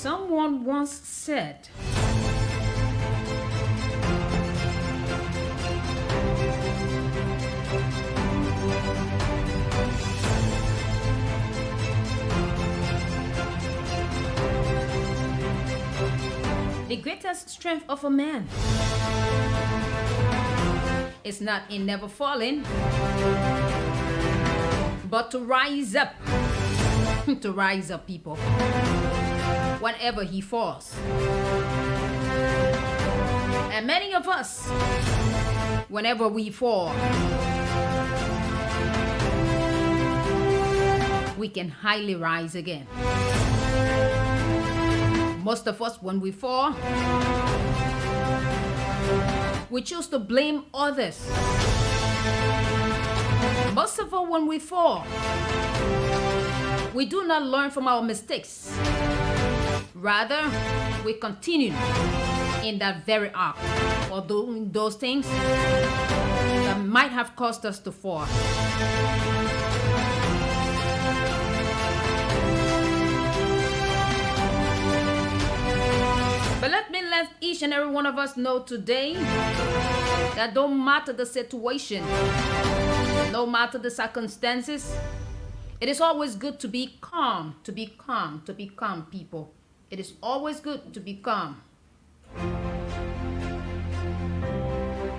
Someone once said, the greatest strength of a man is not in never falling, but to rise up. To rise up, people, whenever he falls. And many of us, whenever we fall, we can highly rise again. Most of us, when we fall, we choose to blame others. Most of us, when we fall, we do not learn from our mistakes. Rather, we continue in that very act or doing those things that might have caused us to fall. But let each and every one of us know today that don't matter the situation, no matter the circumstances, it is always good to be calm, people. It is always good to be calm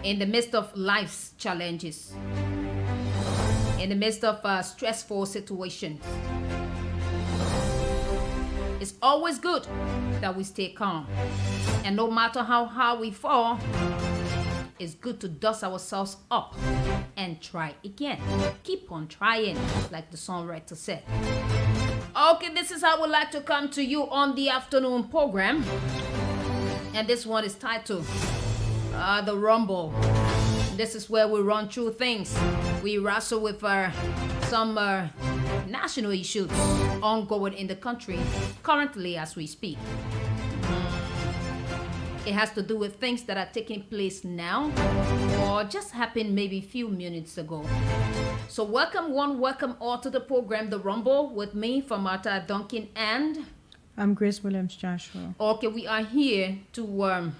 in the midst of life's challenges, in the midst of stressful situations. It's always good that we stay calm. And no matter how hard we fall, it's good to dust ourselves up and try again. Keep on trying, like the songwriter said. Okay, this is how I would like to come to you on the afternoon program. And this one is titled The Rumble. This is where we run through things. We wrestle with some national issues ongoing in the country currently as we speak. It has to do with things that are taking place now or just happened maybe a few minutes ago. So welcome all to the program, The Rumble, with me, Famata Duncan, and I'm Grace Williams Joshua. Okay, we are here to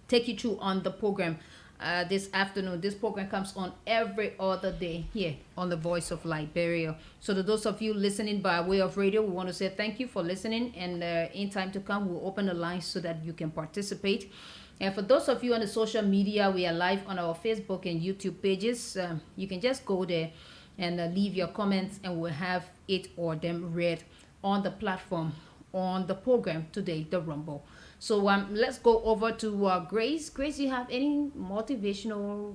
take you through on the program this afternoon. This program comes on every other day here on the Voice of Liberia. So to those of you listening by way of radio, we want to say thank you for listening, and in time to come we'll open the lines so that you can participate. And for those of you on the social media, we are live on our Facebook and YouTube pages. You can just go there and leave your comments, and we'll have it or them read on the platform on the program today, The Rumble. So let's go over to Grace. Grace, you have any motivational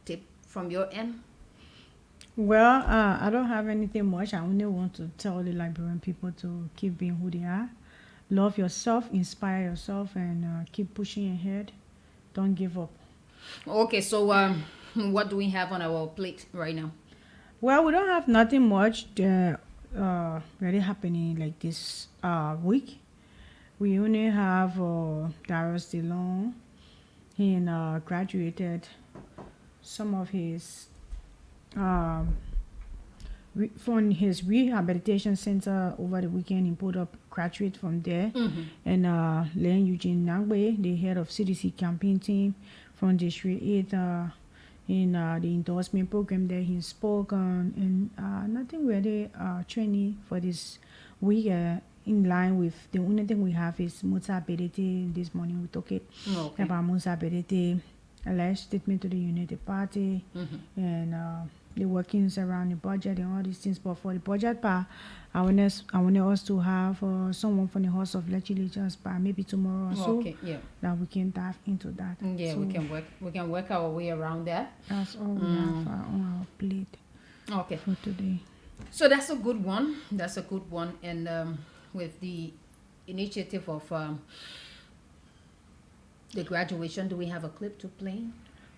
tip from your end? Well, I don't have anything much. I only want to tell the Liberian people to keep being who they are. Love yourself, inspire yourself, and keep pushing ahead. Don't give up. Okay, so what do we have on our plate right now? Well, we don't have nothing much really happening like this week. We only have Darius DeLong. He graduated some of his from his rehabilitation center over the weekend. He put up graduate from there. Mm-hmm. And Len Eugene Nangwe, the head of CDC campaign team from District 8, in the endorsement program there, he spoke on, and nothing really training for this week. In line with the only thing we have is Mutsability. This morning we talked about Mutsability, alleged statement to the United Party, mm-hmm. and the workings around the budget and all these things. But for the budget part, I want us to have someone from the House of Legislatures by maybe tomorrow or so, that we can dive into that. Yeah, so we can work our way around that. That's all we have on our plate. Okay. For today. So that's a good one. And with the initiative of the graduation, do we have a clip to play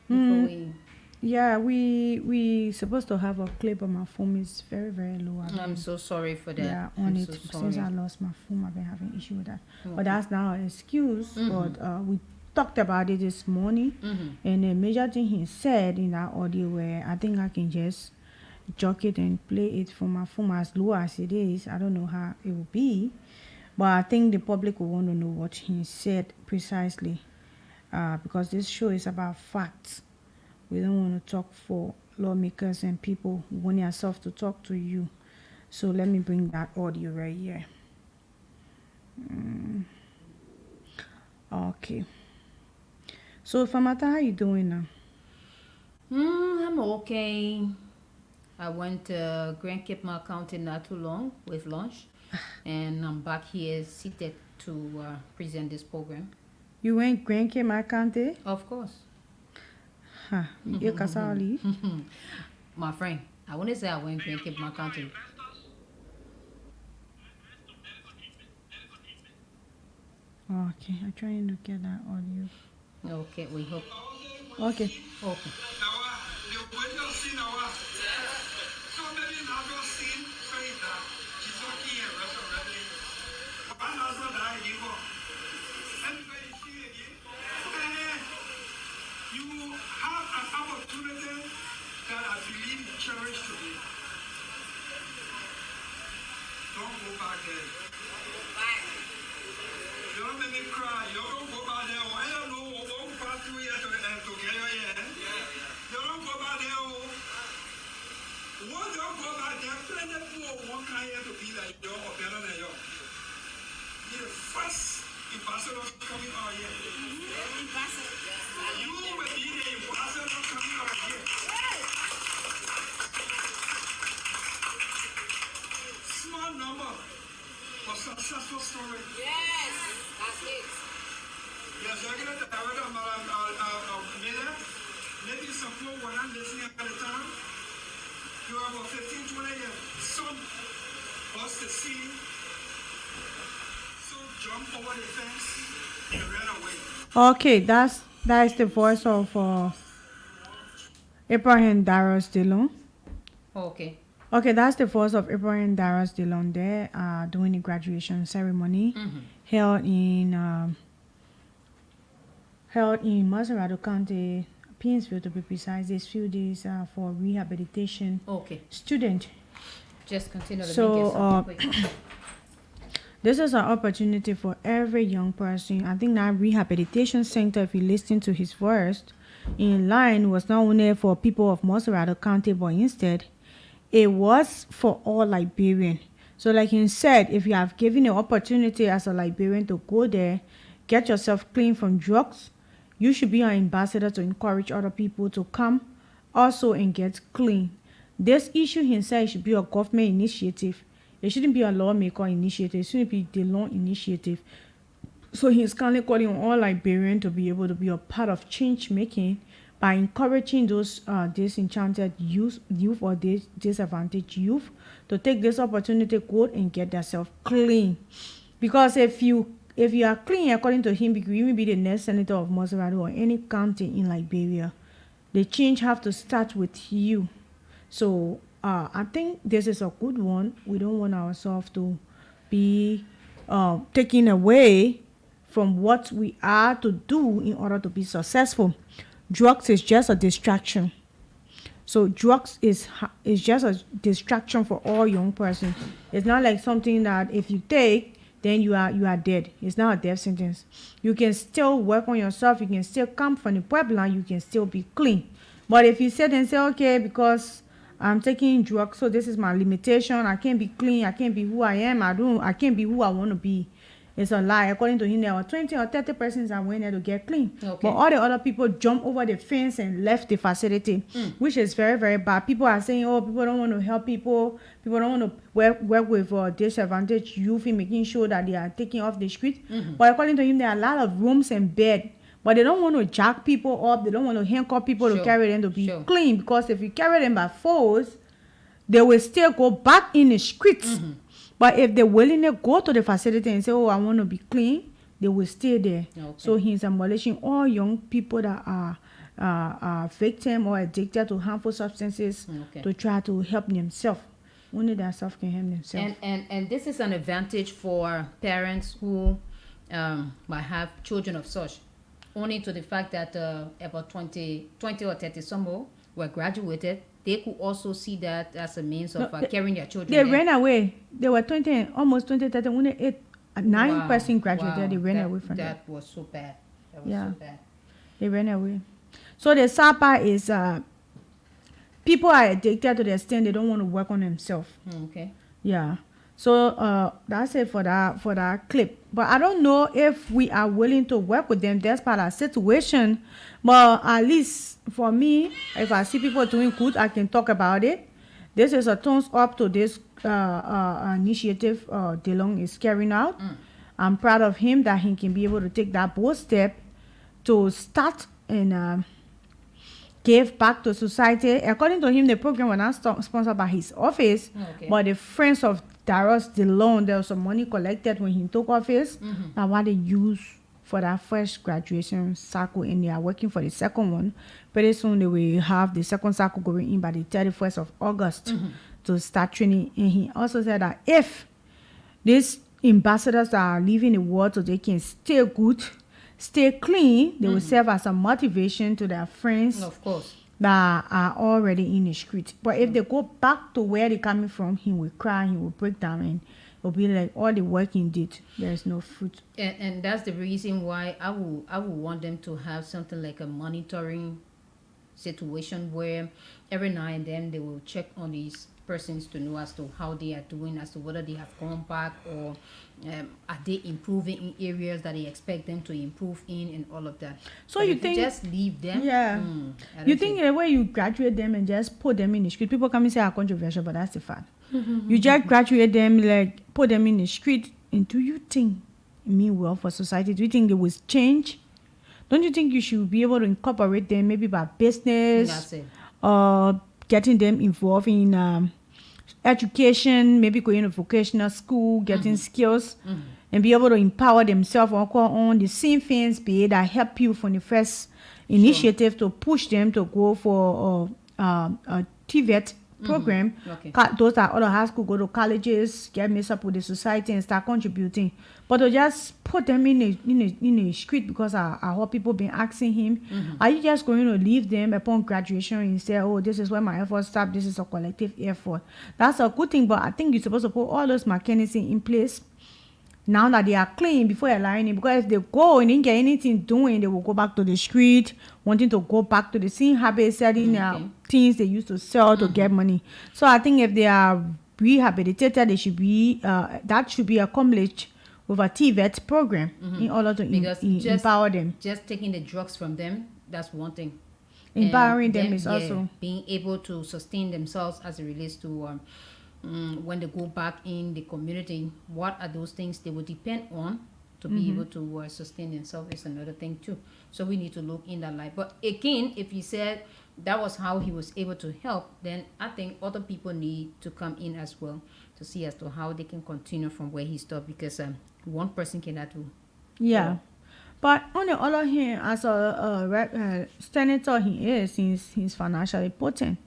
before we? Yeah, we supposed to have a clip, but my phone is very, very low. I'm so sorry for that. Yeah, since I lost my phone, I've been having issue with that. Okay. But that's not an excuse. Mm-hmm. But we talked about it this morning, mm-hmm. and the major thing he said in that audio, where I think I can just jock it and play it from my phone as low as it is. I don't know how it will be, But I think the public will want to know what he said precisely, because this show is about facts. We don't want to talk for lawmakers and people who want yourself to talk to you. So let me bring that audio right here. Okay. So Famata, how you doing now? I'm okay. I went to Grand Cape County not too long with lunch, and I'm back here seated to present this program. You went Grand Cape County? Of course. Ha, you kasali. My friend, I want to say I went Grand Cape County. Okay, I'm trying to get that audio. Okay, we hope. Okay. Okay. You have an opportunity that I believe cherished today. Don't go back there. You don't make me cry. You don't go back there. I don't know what pass through here to get you here. You don't go back there. What don't go back there? Plenty people want here to be like you or better than you. You're the first ambassador coming out here. You will be the ambassador coming out here. Small number for successful story. Yes, that's it. Yes, I get the director Miller. Maybe some people were not listening at the time. You have about 15, 20 years. Some us to see. So jump over the fence and ran away. Okay, that is the voice of Abraham Darros Dillon. Okay. Okay, that's the voice of Abraham Darros Dillon. They are doing the graduation ceremony held in Maserado County, Painesville to be precise. These few days for rehabilitation Okay. student. Just continue to So, make it something quick. This is an opportunity for every young person. I think that rehabilitation center, if you listen to his voice in line, was not only for people of Maserado County, but instead it was for all Liberians. So like he said, if you have given an opportunity as a Liberian to go there, get yourself clean from drugs, you should be an ambassador to encourage other people to come also and get clean. This issue, he said, should be a government initiative. It shouldn't be a lawmaker initiative. It shouldn't be the law initiative. So he's currently calling on all Liberians to be able to be a part of change making by encouraging those disenchanted youth or disadvantaged youth to take this opportunity, go and get themselves clean. Because if you are clean, according to him, you will even be the next senator of Maserado or any county in Liberia. The change have to start with you. So I think this is a good one. We don't want ourselves to be taken away from what we are to do in order to be successful. Drugs is just a distraction. So drugs is just a distraction for all young persons. It's not like something that if you take, then you are dead. It's not a death sentence. You can still work on yourself. You can still come from the Pueblo and you can still be clean. But if you sit and say, okay, because I'm taking drugs, so this is my limitation, I can't be clean, I can't be who I am, I can't be who I want to be. It's a lie. According to him, there were 20 or 30 persons that went there to get clean. Okay. But all the other people jumped over the fence and left the facility, which is very, very bad. People are saying, oh, people don't want to help people. People don't want to work with disadvantaged youth in making sure that they are taken off the street. But according to him, there are a lot of rooms and beds. But they don't want to jack people up. They don't want to handcuff people to carry them to be clean. Because if you carry them by force, they will still go back in the streets. But if they're willing to go to the facility and say, oh, I want to be clean, they will stay there. Okay. So he's abolishing all young people that are victim or addicted to harmful substances to try to help themselves. Only themselves can help themselves. And this is an advantage for parents who might have children of such. Only to the fact that about 20 or 30 some more were graduated. They could also see that as a means of carrying their children. They ran away. They were 20, almost 20, 30, only 8 9 Wow, person graduated. wow, They ran away from that. That was so bad. That was Yeah. so bad. They ran away. So the sad part is people are addicted to the extent they don't want to work on themselves. Okay. Yeah. So that's it for that clip. But I don't know if we are willing to work with them. That's part of the situation. But at least for me, if I see people doing good, I can talk about it. This is a thumbs up to this initiative DeLong is carrying out. I'm proud of him that he can be able to take that bold step to start and give back to society. According to him, the program was not sponsored by his office, Okay. but the friends of Darius DeLong, there was some money collected when he took office. That's what they use for that first graduation cycle, and they are working for the second one. Pretty soon they will have the second cycle going in by the 31st of August to start training. And he also said that if these ambassadors are leaving the world so they can stay good, stay clean, they will serve as a motivation to their friends Of course. that are already in the street. But if they go back to where they're coming from, he will cry, he will break down, and it'll be like all the work he did, there is no fruit. And that's the reason why I would want them to have something like a monitoring situation where every now and then they will check on these persons to know as to how they are doing, as to whether they have gone back, or are they improving in areas that they expect them to improve in, and all of that. So But you if think- just leave them? Yeah. I don't You think the way you graduate them and just put them in the street, people come and say are controversial, but that's the fact. You just graduate them, like put them in the street, and do you think it mean well for society? Do you think they will change? Don't you think you should be able to incorporate them maybe by business, That's it. or getting them involved in education, maybe going to vocational school, getting skills, and be able to empower themselves on the same things, be it that help you from the first initiative to push them to go for a TVET program. Okay. Those that other high school go to colleges, get mixed up with the society and start contributing. But to just put them in a street because I heard people been asking him, are you just going to leave them upon graduation and say, oh, this is where my effort stop, this is a collective effort? That's a good thing, but I think you're supposed to put all those mechanisms in place now that they are clean before allowing it. Because if they go and didn't get anything doing, they will go back to the street, wanting to go back to the same habit, selling things they used to sell to get money. So I think if they are rehabilitated, they should be that should be accomplished with a TVET program in order to Because empower them. Just taking the drugs from them, that's one thing. Empowering And them then, is also being able to sustain themselves as it relates to when they go back in the community. What are those things they will depend on to be able to sustain themselves is another thing too. So we need to look in that light. But again, if he said that was how he was able to help, then I think other people need to come in as well to see as to how they can continue from where he stopped, because one person cannot do. yeah. But on the other hand, as a senator he is, he's financially potent.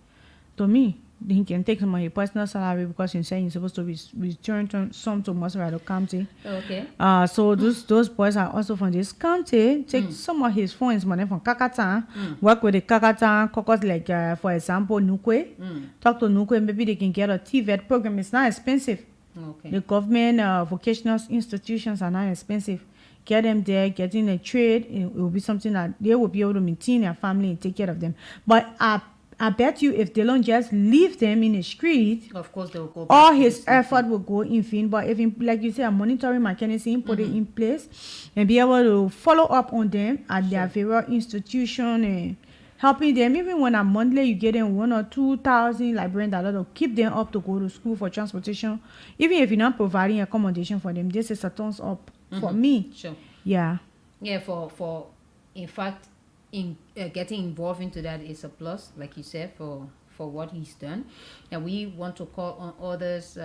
To me, he can take some of his personal salary because he's saying he's supposed to return some to Maserado County. Okay. So those boys are also from this county. Take some of his funds money from Kakatan, work with the Kakatan caucus, like for example, Nukwe. Talk to Nukwe, maybe they can get a TVET program. It's not expensive. Okay. The government vocational institutions are not expensive. Get them there, getting a trade, it will be something that they will be able to maintain their family and take care of them. But I bet you if they don't just leave them in the street, Of course, they will go back all to his the same effort will go in vain. But if, like you say, a monitoring mechanism, put it in place and be able to follow up on them at their various institution and helping them, even when a monthly you get them 1,000 or 2,000 Liberian dollars to keep them up to go to school for transportation. Even if you're not providing accommodation for them, this is a thumbs up for me. Sure. Yeah. Yeah, for in fact, in getting involved into that is a plus, like you said, for what he's done. And we want to call on others,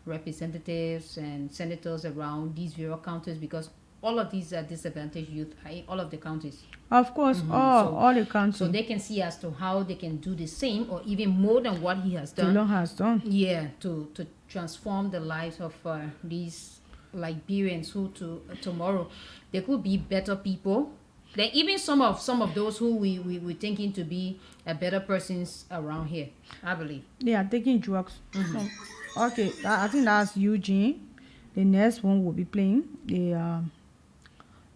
representatives and senators around these various counties, because all of these disadvantaged youth are in all of the counties. Of course, all the countries. So they can see as to how they can do the same or even more than what he has done. Dylan has done. Yeah, to transform the lives of these Liberians who tomorrow they could be better people. Like even some of those who we thinking to be a better persons around here, I believe. They are taking drugs. Okay, I think that's Eugene. The next one will be playing the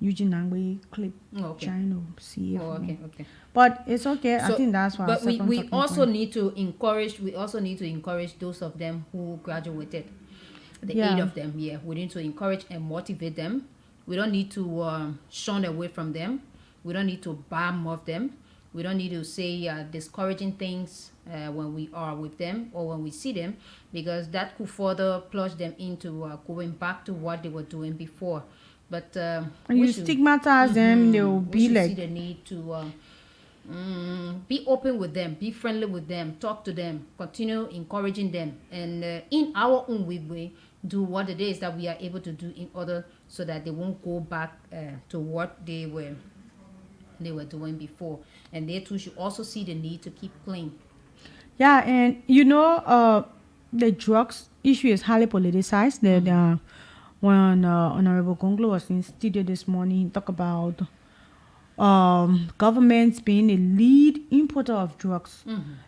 Eugene Nangwe clip. Okay. Trying to see it. Oh, for me. okay. But it's okay. I So, think that's why. but we also need to encourage. We also need to encourage those of them who graduated. The 8 of them. Yeah, we need to encourage and motivate them. We don't need to shun away from them. We don't need to bomb off them. We don't need to say discouraging things when we are with them or when we see them, because that could further plunge them into going back to what they were doing before. But when you stigmatize them, they will be like. See the need to be open with them, be friendly with them, talk to them, continue encouraging them, and in our own way, do what it is that we are able to do in order so that they won't go back to what they were doing before. And they too should also see the need to keep clean. Yeah, and you know, the drugs issue is highly politicized. That when Honorable Gonglo was in studio this morning, he talked about governments being a lead importer of drugs.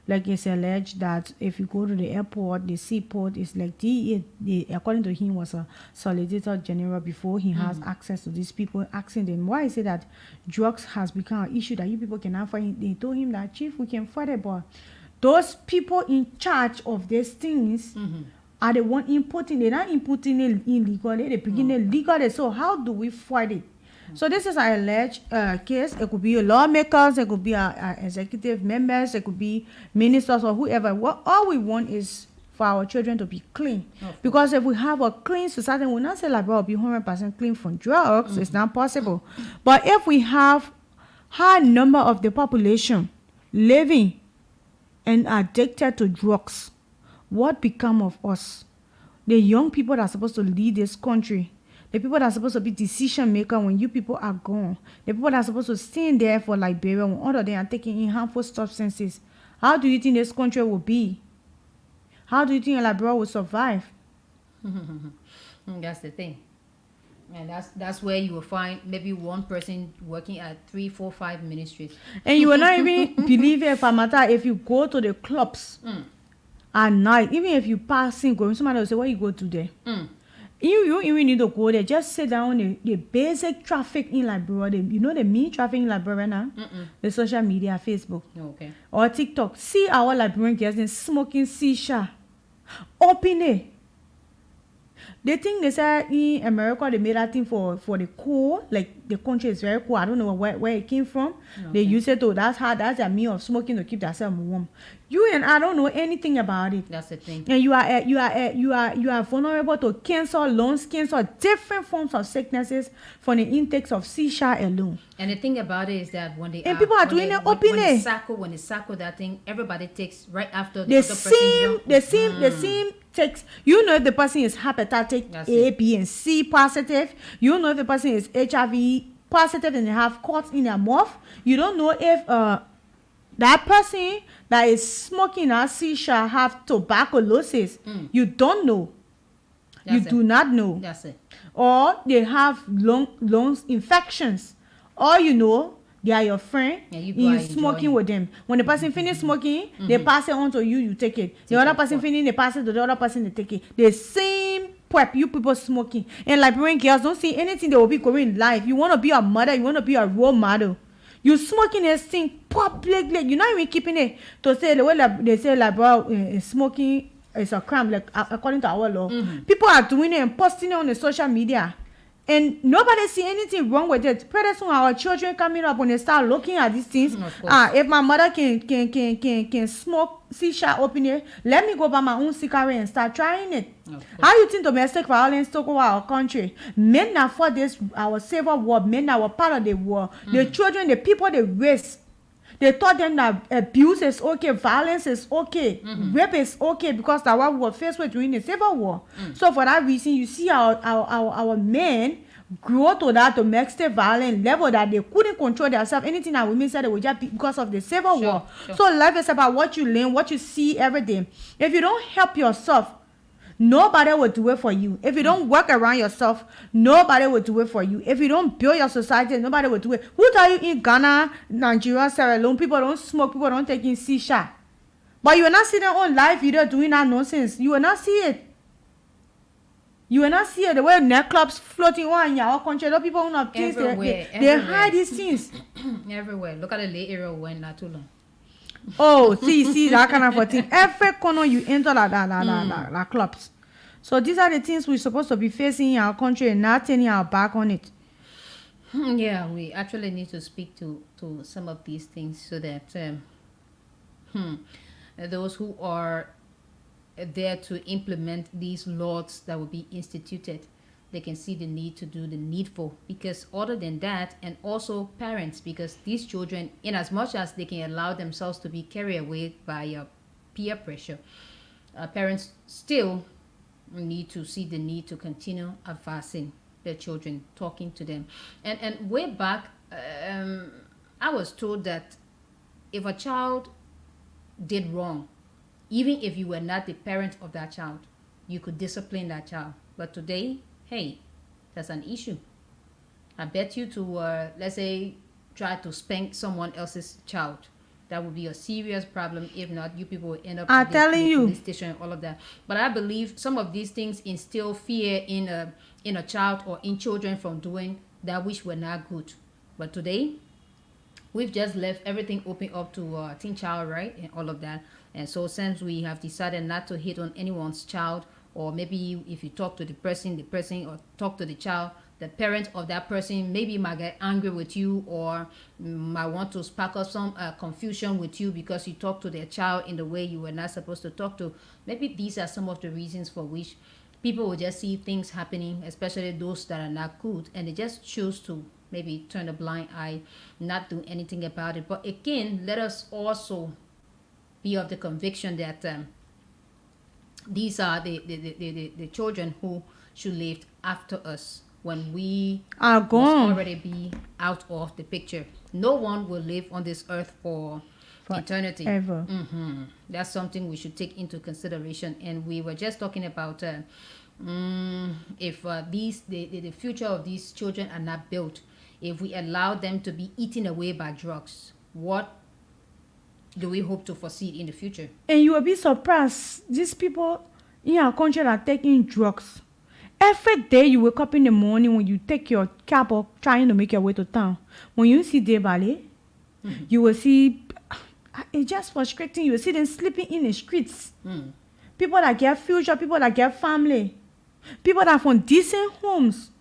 Like it's alleged that if you go to the airport, the seaport is like the according to him was a Solicitor General before he has access to these people, asking them why is it that drugs has become an issue that you people cannot fight. They told him that, Chief, we can fight it, but those people in charge of these things are the one importing. They're not importing it illegally, they begin it legally. So how do we fight it? So this is an alleged case. It could be lawmakers, it could be executive members, it could be ministers or whoever. All we want is for our children to be clean. Because if we have a clean society, we'll not say like, well, be 100% clean from drugs. It's not possible. But if we have high number of the population living and addicted to drugs, what become of us? The young people that are supposed to lead this country, the people that are supposed to be decision maker when you people are gone, the people that are supposed to stand there for Liberia when all of them are taking in harmful substances. How do you think this country will be? How do you think Liberia will survive? That's the thing. And that's where you will find maybe one person working at 3, 4, 5 ministries. And you will not even believe it, for matter if you go to the clubs at night, even if you passing going, somebody will say, what you go to there? You don't even need to go there. Just sit down the basic traffic in Liberia. You know the mean traffic in Liberia now? The social media, Facebook. Okay. Or TikTok. See our Liberian girls in smoking shisha. Open it. They think they say in America they made that thing for the cool. Like the country is very cool. I don't know where it came from. Okay. They use it to that's a mean of smoking to keep themselves warm. You and I don't know anything about it. That's the thing. And you are vulnerable to cancer, lungs cancer, different forms of sicknesses from the intakes of shisha alone. And the thing about it is that when people are doing it openly. When they cycle that thing, everybody takes right after the same takes. You know if the person is hepatitis A, B, and C positive. You know if the person is HIV positive and they have cuts in their mouth. You don't know if that person that is smoking a shisha have tuberculosis. You don't know. You do not know. That's it. Or they have lungs infections. Or you know they are your friend. You smoking with them. When the person finish smoking, they pass it on to you. You take it. The other person finish, they pass it to the other person. They take it. The same prep you people smoking. And Liberian girls don't see anything they will be going in life. You want to be a mother. You want to be a role model. You smoking this thing publicly. You're not even keeping it to say the way they say Liberia smoking is a crime, like according to our law. People are doing it and posting it on the social media, and nobody see anything wrong with it. Pretty soon our children coming up when they start looking at these things. If my mother can smoke shisha open it, let me go buy my own cigarette and start trying it. How you think domestic violence took over our country? Men that fought this our civil war, men that were part of the war, the children, the people they raised, they taught them that abuse is okay, violence is okay, rape is okay, because that's what we were faced with during the civil war. So for that reason, you see our men grow to that domestic violence level that they couldn't control themselves. Anything that women said, they would just be because of the civil war. So life is about what you learn, what you see every day. If you don't help yourself, nobody will do it for you. If you don't work around yourself, nobody will do it for you. If you don't build your society, nobody will do it. Who tell you in Ghana, Nigeria, Sierra Leone, people don't smoke, people don't take in shisha? But you will not see their own life video doing that nonsense. You will not see it. You will not see the way nightclubs floating on in our country. A lot of people not things Everywhere, they everywhere. hide these things. Everywhere. Look at the Lay area when not too long. Oh, see that kind of a thing. Every corner you enter like clubs. So these are the things we're supposed to be facing in our country and not turning our back on it. Yeah, we actually need to speak to some of these things so that those who are there to implement these laws that will be instituted, they can see the need to do the needful. Because other than that, and also parents, because these children, in as much as they can allow themselves to be carried away by peer pressure, parents still need to see the need to continue advising their children, talking to them. And way back, I was told that if a child did wrong, even if you were not the parent of that child, you could discipline that child. But today, hey, that's an issue. I bet you to, let's say, try to spank someone else's child. That would be a serious problem. If not, you people will end up I'm at telling the you. police station and all of that. But I believe some of these things instill fear in a child or in children from doing that which were not good. But today, we've just left everything open up to teen child right and all of that. And so since we have decided not to hit on anyone's child, or maybe if you talk to the person or talk to the child, the parent of that person maybe might get angry with you, or might want to spark up some confusion with you because you talk to their child in the way you were not supposed to talk to. Maybe these are some of the reasons for which people will just see things happening, especially those that are not good, and they just choose to maybe turn a blind eye, not do anything about it. But again, let us also be of the conviction that these are the children who should live after us when we Are must gone. already be out of the picture. No one will live on this earth for eternity. Ever. That's something we should take into consideration. And we were just talking about if the future of these children are not built, if we allow them to be eaten away by drugs, what do we hope to foresee in the future? And you will be surprised. These people in our country are taking drugs. Every day you wake up in the morning when you take your cab or trying to make your way to town, when you see day ballet, you will see, it's just frustrating. You will see them sleeping in the streets. People that get future, people that get family, people that from decent homes,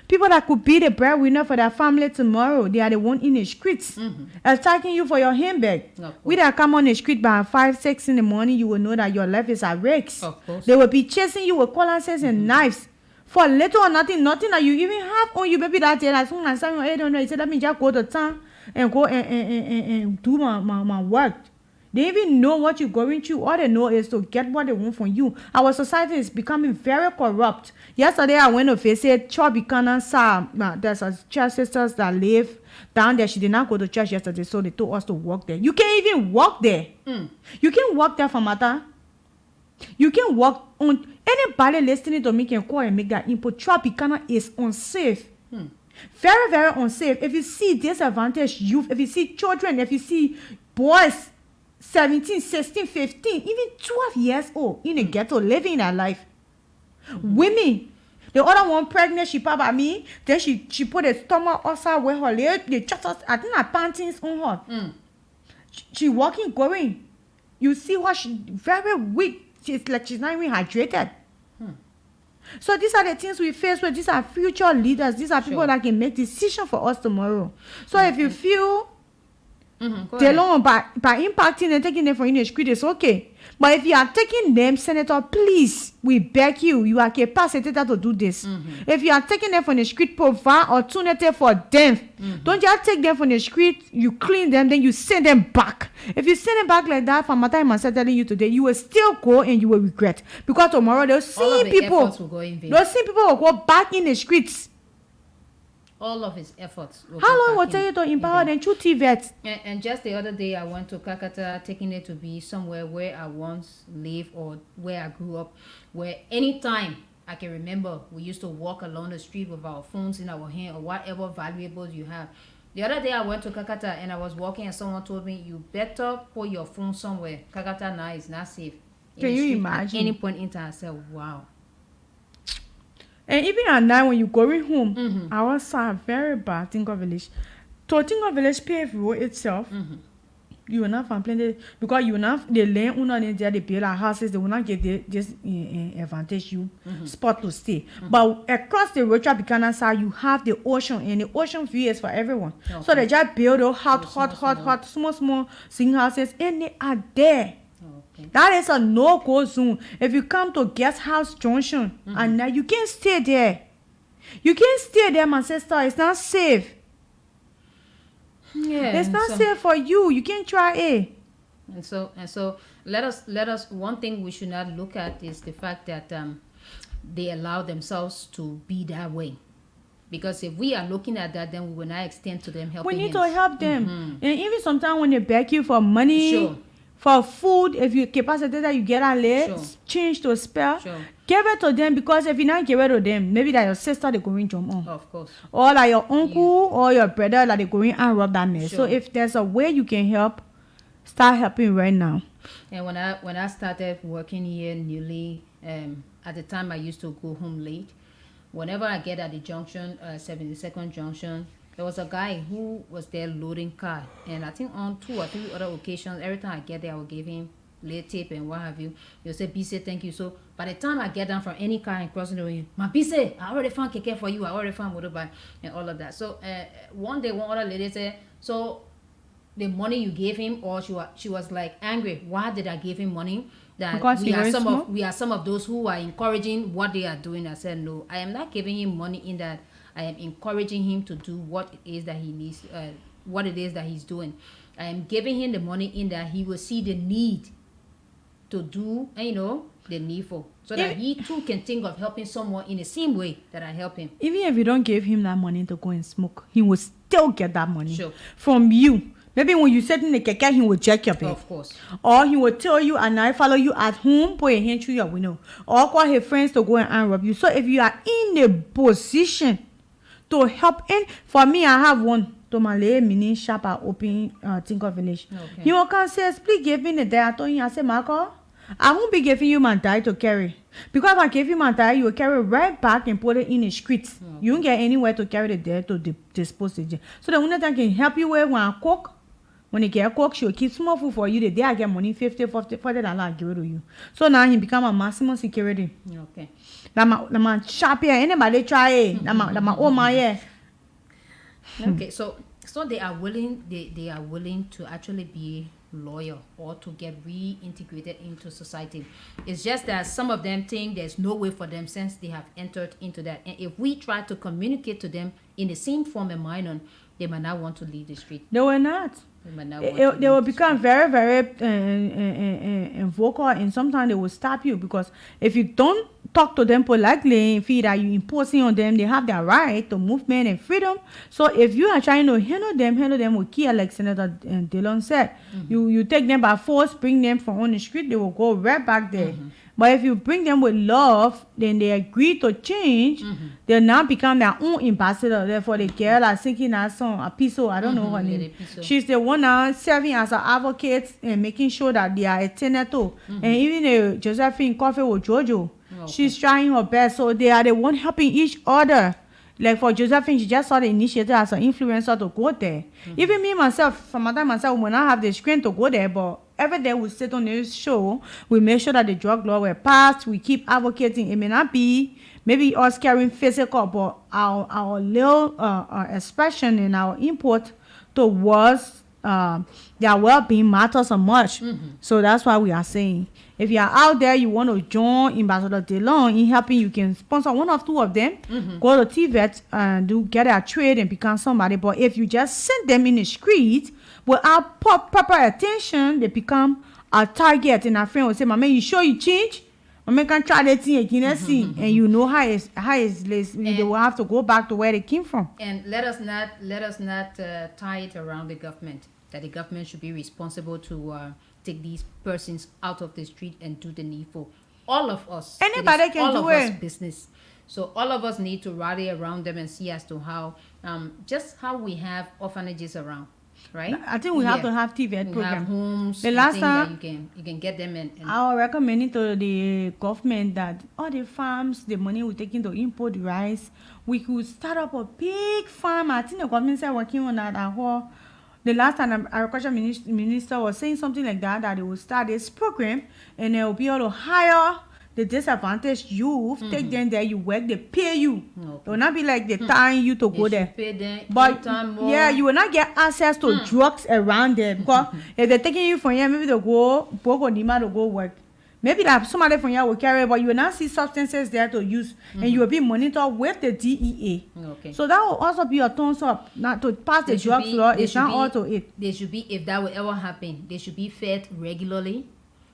people that could be the breadwinner for their family tomorrow, they are the one in the streets attacking you for your handbag. We that come on the street by 5, 6 in the morning, you will know that your life is at risk. Of course. They will be chasing you with cutlasses and knives for little or nothing that you even have on you. Baby, that day, as soon as I 800, you said, let me just go to town and go and do my work. They even know what you're going through. All they know is to get what they want from you. Our society is becoming very corrupt. Yesterday, I went to visit Chobikana. There's a church sisters that live down there. She did not go to church yesterday, so they told us to walk there. You can't even walk there. You can't walk there from Mata. You can walk on. Anybody listening to me can call and make that input. Tropicana is unsafe. Very, very unsafe. If you see disadvantaged youth, if you see children, if you see boys 17, 16, 15, even 12 years old in a ghetto living their life. Women, the other one pregnant, she pop at me, then she put a stomach ulcer with her leg, they just, I think her panties on her. She walking, going. You see what she very weak. She's like she's not even hydrated. So these are the things we face with. These are future leaders. These are people that can make decisions for us tomorrow. So if you feel they alone by impacting and taking them from in the street, it's okay. But if you are taking them, Senator, please, we beg you, you are capacitated to do this. If you are taking them from the street, provide alternative for them. Don't just take them from the street, you clean them, then you send them back. If you send them back like that, from my time I'm telling you today, you will still go and you will regret. Because tomorrow they'll see people. They'll see people will go back in the streets. All of his efforts. How long will it take you to empower them through TVET? And just the other day, I went to Kakata, taking it to be somewhere where I once lived or where I grew up, where anytime I can remember, we used to walk along the street with our phones in our hand or whatever valuables you have. The other day, I went to Kakata and I was walking and someone told me, you better put your phone somewhere. Kakata now is not safe. Can you imagine? At any point in time, I said, wow. And even at night when you going home, our side very bad. Tinker Village. To Tinker Village paved road itself, you will not find plenty because you will not the land owner in there they build our houses. They will not get this advantage you spot to stay. But across the road, Buchanan side, you have the ocean, and the ocean view is for everyone. So they just build a hot, small sing houses, and they are there. Okay. That is a no-go zone. If you come to Guest House Junction, and now you can't stay there. You can't stay there, my sister. It's not safe. Yeah. It's not safe for you. You can't try it. And so let us one thing we should not look at is the fact that they allow themselves to be that way. Because if we are looking at that, then we will not extend to them helping. We need to help them. And even sometimes when they beg you for money, Sure. for food, if you capacity that you get a late, Sure. change to spell, Sure. give it to them, because if you not give it to them, maybe that your sister they going to on. Of course. Or like your uncle or your brother that they going and rob that mess. So Sure. if there's a way you can help, start helping right now. And when I started working here newly, at the time I used to go home late. Whenever I get at the junction, 72nd junction, there was a guy who was there loading car, and I think on 2 or 3 other occasions, every time I get there, I will give him late tip and what have you. He'll say, "Bise, thank you." So by the time I get down from any car and crossing the way, "My Bise, I already found keke for you. I already found motorbike," and all of that. So one day, one other lady said, "So the money you gave him," or she was like angry. Why did I give him money? That Because he very small? we are some of those who are encouraging what they are doing. I said, no, I am not giving him money in that. I am encouraging him to do what it is that he needs, what it is that he's doing. I am giving him the money in that he will see the need to do, the needful, so that he too can think of helping someone in the same way that I help him. Even if you don't give him that money to go and smoke, he will still get that money Sure. from you. Maybe when you sit in the keke, he will check your pay. Of course. Or he will tell you and I follow you at home, put a hand through your window. Or call his friends to go and rob you. So if you are in a position to help, and for me, I have one to my lay mini shop at open Tinker Village. Okay. He will come say, "Please give me the day." I told him, I said, "Marco, I won't be giving you my die to carry. Because if I give you my die, you will carry it right back and put it in the streets. You won't get anywhere to carry the day to dispose it. So the only thing I can help you with when I cook, when you get cook, she will keep small food for you. The day I get money, $40, I give it to you." So now he become a maximum security. Okay. That my shop here, anybody try it. That my oh my yeah. Okay, so they are willing, they are willing to actually be loyal or to get reintegrated into society. It's just that some of them think there's no way for them since they have entered into that. And if we try to communicate to them in the same form and manner, they might not want to leave the street. They will not. They might not want to They will leave the become street. very, very vocal, and sometimes they will stop you because if you don't talk to them politely and feel that you're imposing on them, they have their right to movement and freedom. So if you are trying to handle them with key, like Senator Dillon said, you take them by force, bring them from on the street, they will go right back there. But if you bring them with love, then they agree to change. They now become their own ambassador. Therefore, the girl are singing that song, a piso, I don't know her Yeah, name. the Piso. She's the one now serving as an advocate and making sure that they are attended to. And even the Josephine Coffee with Jojo, she's trying her best. So they are the one helping each other. Like for Josephine, she just saw the initiative as an influencer to go there. Even me myself, from my time myself, when I have the screen to go there, but every day we sit on this show, we make sure that the drug law were passed. We keep advocating. It may not be maybe us carrying physical, but our little expression and our input towards their well-being matters so much. So that's why we are saying, if you are out there, you want to join Ambassador Delon in helping, you can sponsor one or two of them. Go to TVET and do get a trade and become somebody. But if you just send them in the street without proper attention, they become a target. And a friend will say, "My man, you sure you change? My man can try that thing again and see." And you know how it's they will have to go back to where they came from. And let us not tie it around the government, that the government should be responsible to take these persons out of the street and do the needful. All of us, Anybody it is can all do of it. us business. So all of us need to rally around them and see as to how, just how we have orphanages around. right? I think we have Yeah. to have TVET We have program. homes. The and last things that time, you can get them in. I recommend it to the government that all the farms, the money we taking to import rice, we could start up a big farm. I think the government said working on that. The last time agriculture minister was saying something like that they will start this program and they will be able to hire the disadvantaged youth, take them there, you work, they pay you. Okay. It will not be like they tying you to They go should there. pay them But time more. yeah, you will not get access to drugs around there because if they're taking you from here, maybe they'll go Nima to go work. Maybe that somebody from here will carry, but you will not see substances there to use, and you will be monitored with the DEA. Okay. So that will also be a thumbs up. Not to pass the drugs law, it's not all to it. They should be, if that will ever happen, they should be fed regularly.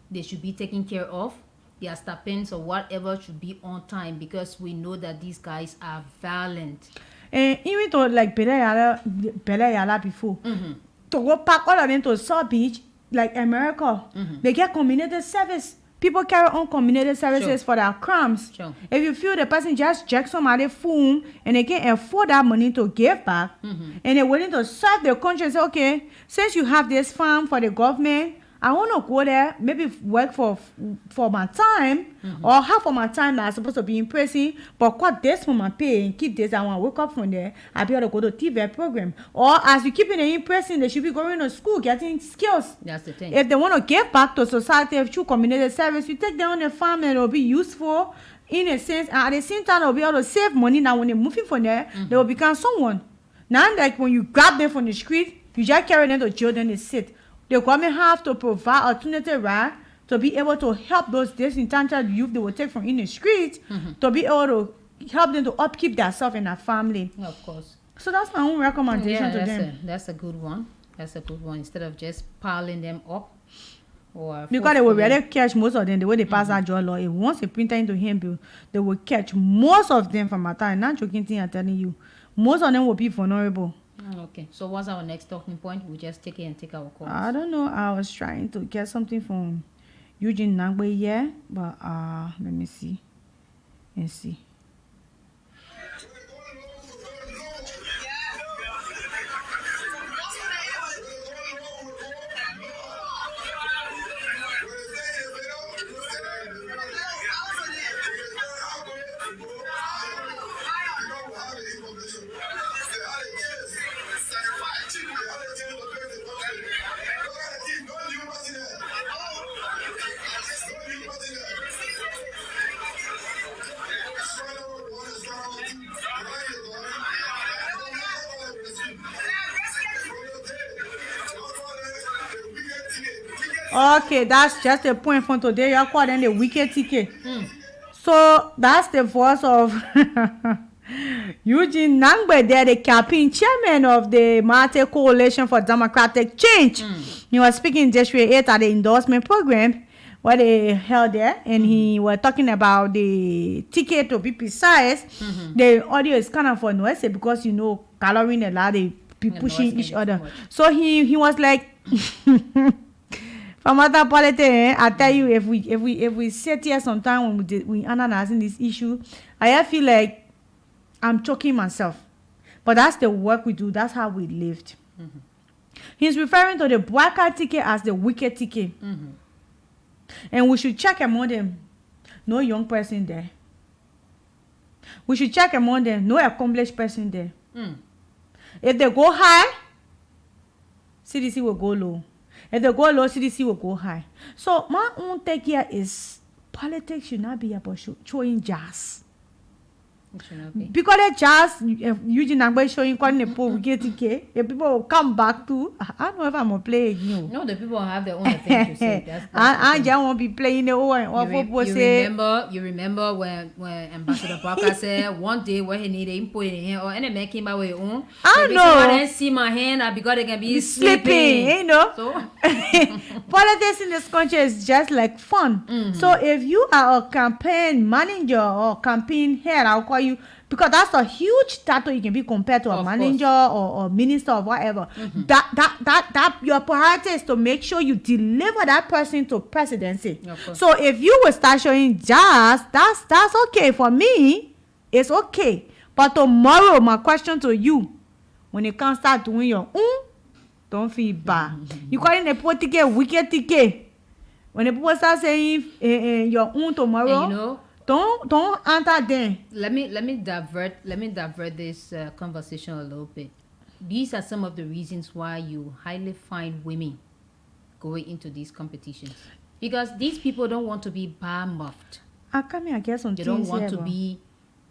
They should be taken care of. Their stipends or whatever should be on time because we know that these guys are violent. And even to like Belayala before, to go pack all of them to South Beach, like America, they get community service. People carry on community services for their crimes. Sure. If you feel the person just jack somebody phone and they can't afford that money to give back, and they're willing to serve their country and say, okay, since you have this farm for the government, I want to go there, maybe work for my time, or half of my time that I'm supposed to be in prison, but cut this for my pay and keep this. I want to wake up from there. I'll be able to go to TVET program. Or as you keep them in prison, they should be going to school, getting skills. That's the thing. If they want to give back to society through community service, you take them on the farm and it'll be useful in a sense. And at the same time, they'll be able to save money. Now, when they're moving from there, they will become someone. Now, like when you grab them from the street, you just carry them to jail, then they sit. The government have to provide alternative right to be able to help those disenfranchised youth they will take from in the streets to be able to help them to upkeep themselves and their family. Of course. So that's my own recommendation to them. That's a good one. That's a good one. Instead of just piling them up. Or Because they will really catch most of them the way they pass that drug law. If once they print into him bill, they will catch most of them from my time. Not joking thing I'm telling you. Most of them will be vulnerable. Okay. So what's our next talking point? We just take it and take our calls. I don't know. I was trying to get something from Eugene Nangbe here, but let me see and see. Okay, that's just a point from today. You're calling the wicked ticket. So that's the voice of Eugene Nangbe there, the campaign chairman of the Mate Coalition for Democratic Change. He was speaking District 8 at the endorsement program where they held there, and he was talking about the ticket to be precise. The audio is kind of noisy because coloring a lot, they be pushing each other. So he was like from other politics, I tell you, if we sit here sometime when we analyzing this issue, I feel like I'm choking myself. But that's the work we do. That's how we lived. He's referring to the Bwaka ticket as the wicked ticket. And we should check among them. No young person there. We should check among them. No accomplished person there. If they go high, CDC will go low. If they go low, CDC will go high. So my own take here is politics should not be about showing jazz. It should not be. Because the jazz, Eugene Nangbe showing calling the poor wicked ticket, the people will come back to. I don't know if I'm gonna play again. No, the people have their own thing to say. That's I just won't be playing the old and awful you remember when Ambassador Parker said one day when he needed input in here or any man came out with his own. I know. I didn't see my hand because they can be sleeping. So politics in this country is just like fun. So if you are a campaign manager or campaign head, I'll call you, because that's a huge title you can be compared to a manager or minister or whatever. That your priority is to make sure you deliver that person to presidency. So if you will start showing jazz, that's okay for me. It's okay. But tomorrow, my question to you, when you can't start doing your own, Don't feel bad. You calling the poor ticket wicked ticket. When the people start saying your own tomorrow, And you know, don't enter them. let me divert this conversation a little bit. These are some of the reasons why you highly find women going into these competitions, because these people don't want to be bar-mouthed. I come here, I get some They things don't want here, to but- be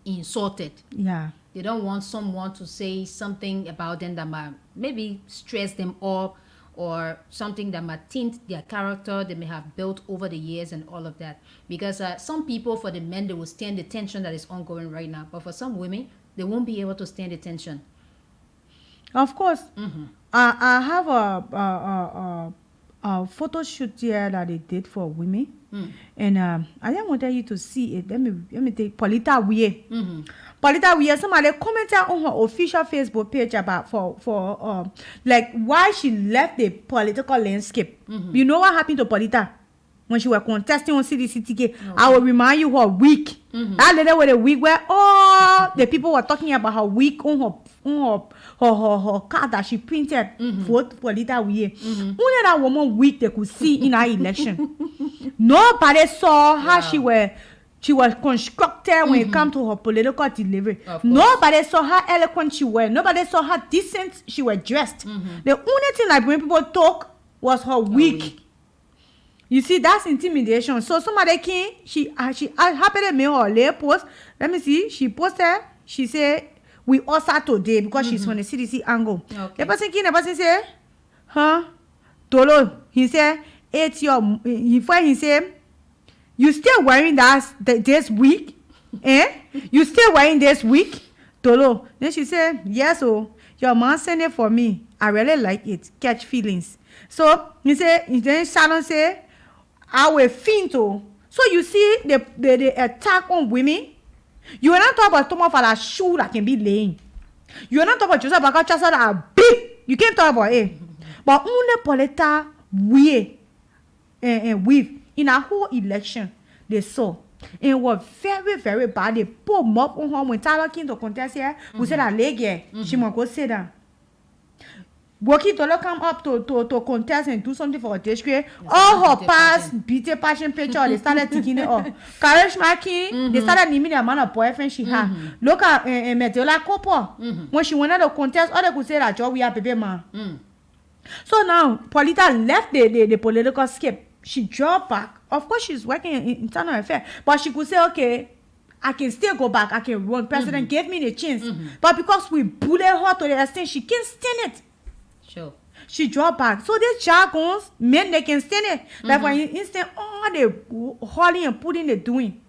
insulted. Yeah. They don't want someone to say something about them that might maybe stress them up, or something that might tint their character they may have built over the years and all of that. Because some people, for the men, they will stand the tension that is ongoing right now. But for some women, they won't be able to stand the tension. Of course. Mm-hmm. I have a photo shoot here that they did for women. And I just wanted you to see it. Let me take Polita Wie. Mm-hmm. Polita Wie, somebody commented on her official Facebook page about for like why she left the political landscape. You know what happened to Polita when she was contesting on CDCTK? I will remind you her week. That lady was a week where all the people were talking about her week on her card that she printed. Vote Polita Wie. Only that woman week they could see in her election. Nobody saw how she was constructed when it comes to her political delivery. Nobody saw how eloquent she was. Nobody saw how decent she was dressed. The only thing that when people talk was her wig. You see, that's intimidation. So somebody came, she happened to make her lay post. Let me see. She posted. She said, "We also today," because she's from the CDC angle. Okay. The person said, "Huh? Tolo." He said, "It's your." He said, "You still wearing this wig? Eh? You still wearing this wig, Tolo?" Then she said, "Yes, oh, your man sent it for me. I really like it. Catch feelings." So he said, then Shannon said, "I will faint, oh." So you see the attack on women. You are not talking about Thomas for that shoe that can be laying. You are not talking about Joseph Bakachasa that are big. You can't talk about it. But only Polita Wie with in a whole election they saw. It was very, very bad. They put mop on her when Tyler came to contest here. We said that leg here. She must go sit down. Woki Tolo come up to contest and do something for her district. All her past BT passion picture, they started taking it off. Courage Maki, they started naming the amount of boyfriend she had. Look at Medola Kopo. When she wanted to contest, all they could say that Joe, we are baby man. So now, Polita left the political scape. She dropped back. Of course, she's working in internal affairs. But she could say, okay, I can still go back. I can run. President gave me the chance. But because we bullied her to the extent she can't stand it. Sure. She dropped back. So these jargons, men, they can stand it. Like for instance, all the hauling and putting they doing.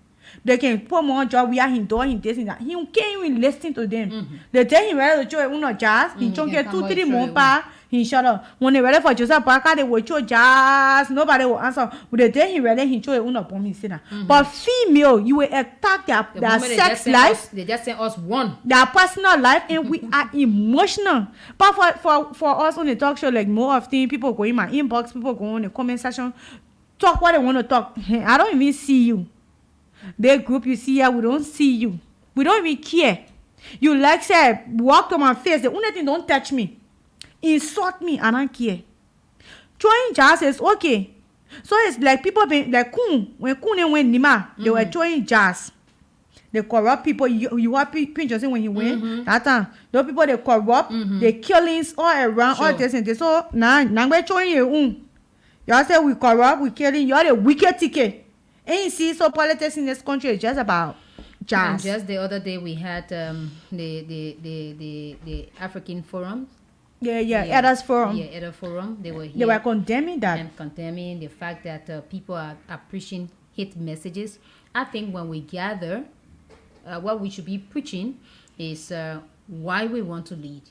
They can put more job, we are him doing this and that. He can't even listen to them. They tell him ready to join uno jazz. He don't get 2-3 more pa. He shut up. When they ready for Joseph Parker, they will show jazz. Nobody will answer. When they tell him ready, he join uno bomb his dinner. But female, you will attack their sex life. They just send us one. Their personal life, and we are emotional. But for us on the talk show, like more often, people go in my inbox, people go on the comment section, talk what they want to talk. I don't even see you. The group you see here, we don't see you. We don't even care. You like say, walk to my face. The only thing, don't touch me. Insult me, I don't care. Throwing jazz is okay. So it's like people being like when Kun and when Nima, they were throwing jazz. They corrupt people. You want Prince when he went that time. Those people they corrupt, they killings all around, all this and this. So now we're throwing you. Y'all say we corrupt, we killing. You're the wicked ticket. And you see, so politics in this country is just about jazz. And just the other day we had the African Forum. Yeah, Elders Forum. Yeah, Elder Forum. They were here. They were condemning that. And condemning the fact that people are preaching hate messages. I think when we gather, what we should be preaching is why we want to lead.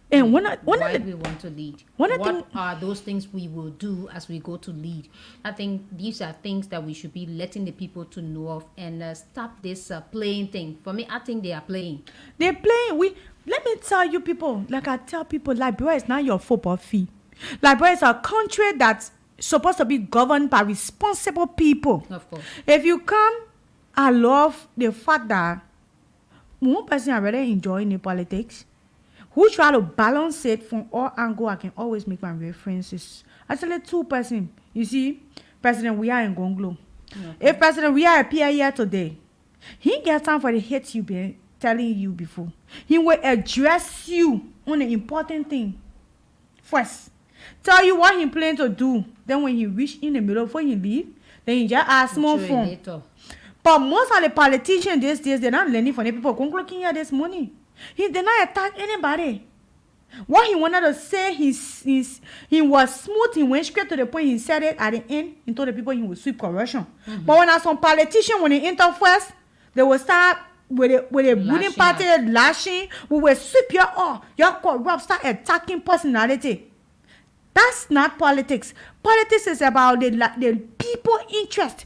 And why we want to lead. What are those things we will do as we go to lead? I think these are things that we should be letting the people to know of, and stop this playing thing. For me, I think they are playing. They're playing. Let me tell you people, like I tell people, Liberia is not your football field. Liberia is a country that's supposed to be governed by responsible people. Of course. If you come, I love the fact that one person are really enjoying the politics. who try to balance it from all angles. I can always make my references. Actually, two person. You see, President we are in Gonglo. Okay. If President we are appear here today, he get time for the hate you been telling you before. He will address you on the important thing first. Tell you what he plan to do. Then when he reach in the middle before he leave, then he just ask more phone. But most of the politicians these days, they're not learning from the people looking here this morning. He did not attack anybody. What he wanted to say, he was smooth. He went straight to the point. He said it at the end. He told the people he would sweep corruption. But when some politicians, when they enter first, they will start with a ruling party lashing. We will sweep your corrupt, start attacking personality. That's not politics. Politics is about the people interest.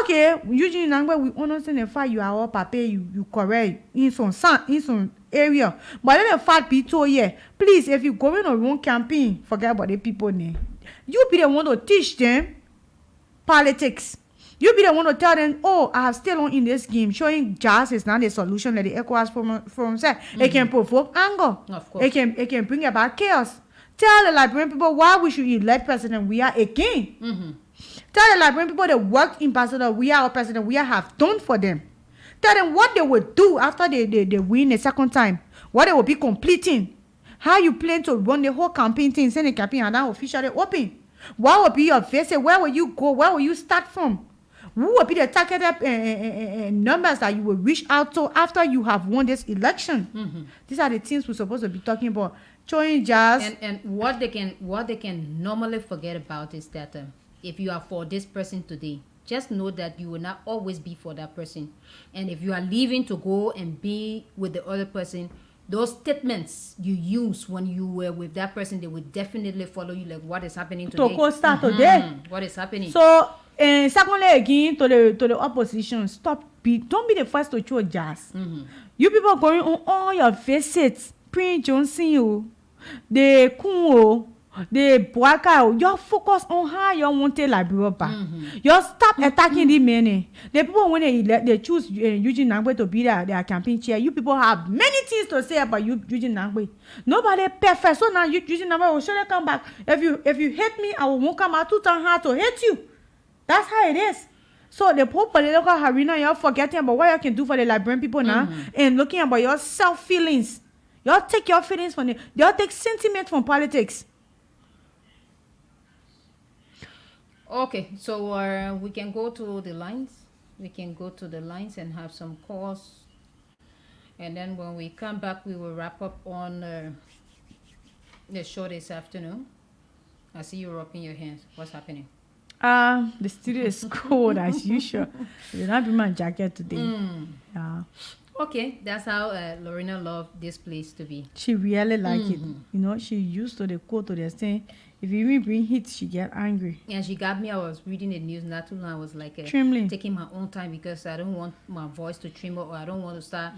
Okay, usually in Nangwe, we understand the fact you are all papa, you correct in some area. But let the fact be told here, please, if you go in a wrong campaign, forget about the people name. You be the one to teach them politics. You be the one to tell them, oh, I have still on in this game, showing jazz is not a solution that the ECOWAS from say. It can provoke anger. Of course. It can bring about chaos. Tell the Liberian people why we should elect President we are again. Tell the Liberian people that worked in Ambassador we are or President we are have done for them. Tell them what they will do after they win a second time. What they will be completing. How you plan to run the whole campaign thing, send the campaign and now officially open. What will be your visit? Where will you go? Where will you start from? Who will be the targeted numbers that you will reach out to after you have won this election? These are the things we're supposed to be talking about. Showing jazz. And what they can normally forget about is that if you are for this person today, just know that you will not always be for that person. And if you are leaving to go and be with the other person, those statements you use when you were with that person, they will definitely follow you. Like, what is happening today? To go start today. What is happening? So, secondly, again, to the opposition, don't be the first to throw jazz. You people going on all your visits, Prince Johnson, the Kun, the Boaka, you focus on how you want to Liberia back. You stop attacking the men. The people when they choose Eugene Nangwe to be their campaign chair, you people have many things to say about Eugene Nangwe. Nobody perfect. So now Eugene Nangwe will surely come back. If you hate me, I won't come out 2 times hard to hate you. That's how it is. So the whole political arena, you're forgetting about what you can do for the Liberian people now and looking about your self feelings. Y'all take your feelings from it. Y'all take sentiment from politics. Okay, so we can go to the lines. We can go to the lines and have some calls. And then when we come back, we will wrap up on the show this afternoon. I see you rubbing your hands. What's happening? The studio is cold as usual. You're not bring my jacket today. Yeah. Okay, that's how Lorena loved this place to be. She really like it. You know, she used to the cold to the extent if you even bring heat, she get angry. And she got me. I was reading the news not too long. I was like taking my own time because I don't want my voice to tremor or I don't want to start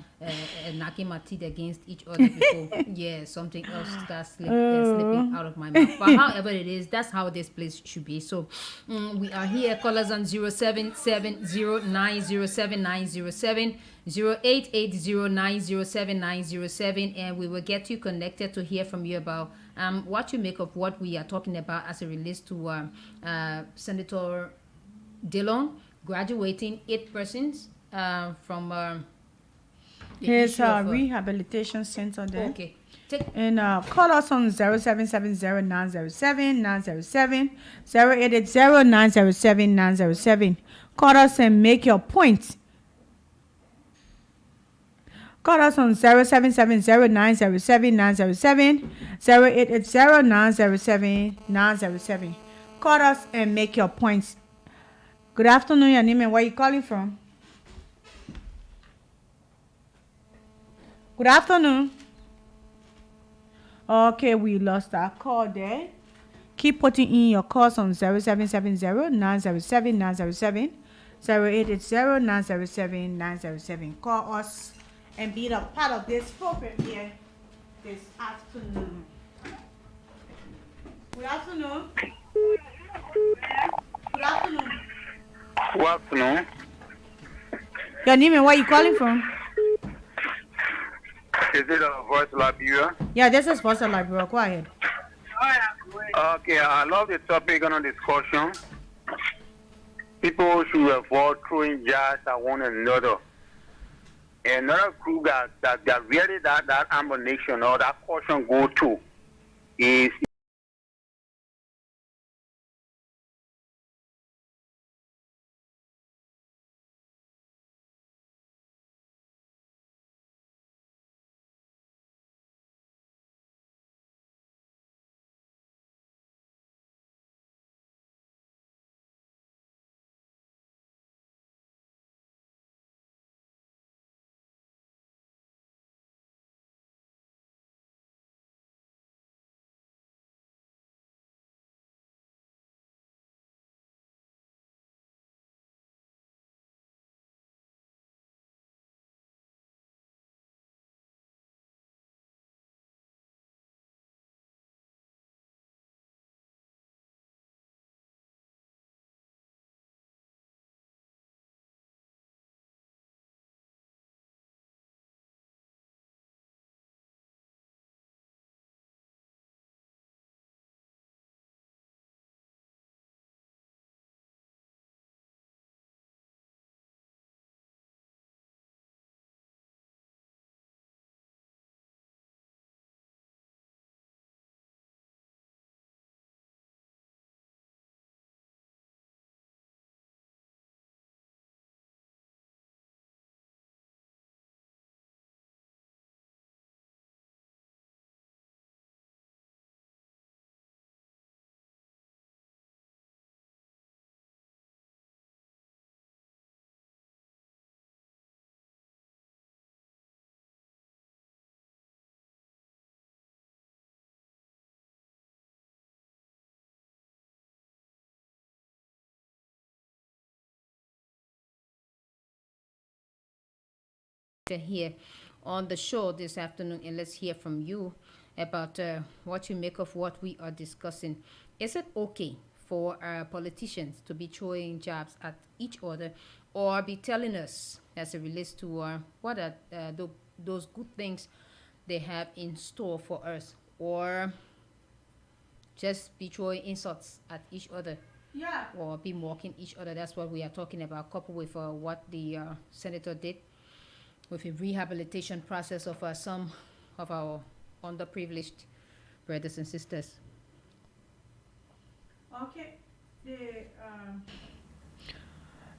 knocking my teeth against each other before something else starts slipping out of my mouth. But however it is, that's how this place should be. So we are here. Callers on 0770907907, 0880907907, and we will get you connected to hear from you about what you make of what we are talking about as it relates to Senator Dillon graduating 8 persons from his rehabilitation center there. Okay. And call us on 0770-907-907, 0880-907-907. Call us and make your point. Call us on 0770-907-907, 0880-907-907. Call us and make your points. Good afternoon, your name and where you calling from? Good afternoon. Okay, we lost our call there. Keep putting in your calls on 0770-907-907, 0880-907-907. Call us and be a part of this program here this afternoon. Good afternoon. Good afternoon. Good afternoon. Your name and where you calling from? Is it a voice Liberia? Yeah, this is Voice of Liberia. Go ahead. Okay, I love the topic on discussion. People should avoid throwing jars at one another. Another group that really that ammunition or that caution go to is here on the show this afternoon, and let's hear from you about what you make of what we are discussing. Is it okay for politicians to be throwing jabs at each other or be telling us as it relates to what are those good things they have in store for us, or just be throwing insults at each other? Yeah. Or be mocking each other? That's what we are talking about, coupled with what the senator did with a rehabilitation process of some of our underprivileged brothers and sisters. Okay.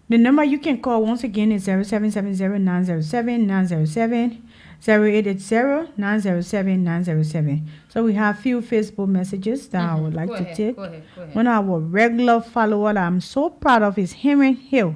The number you can call once again is 0770-907-907, 0880-907-907. So we have few Facebook messages that I would like Go to ahead, take. go ahead. One of our regular follower that I'm so proud of is Heron Hill.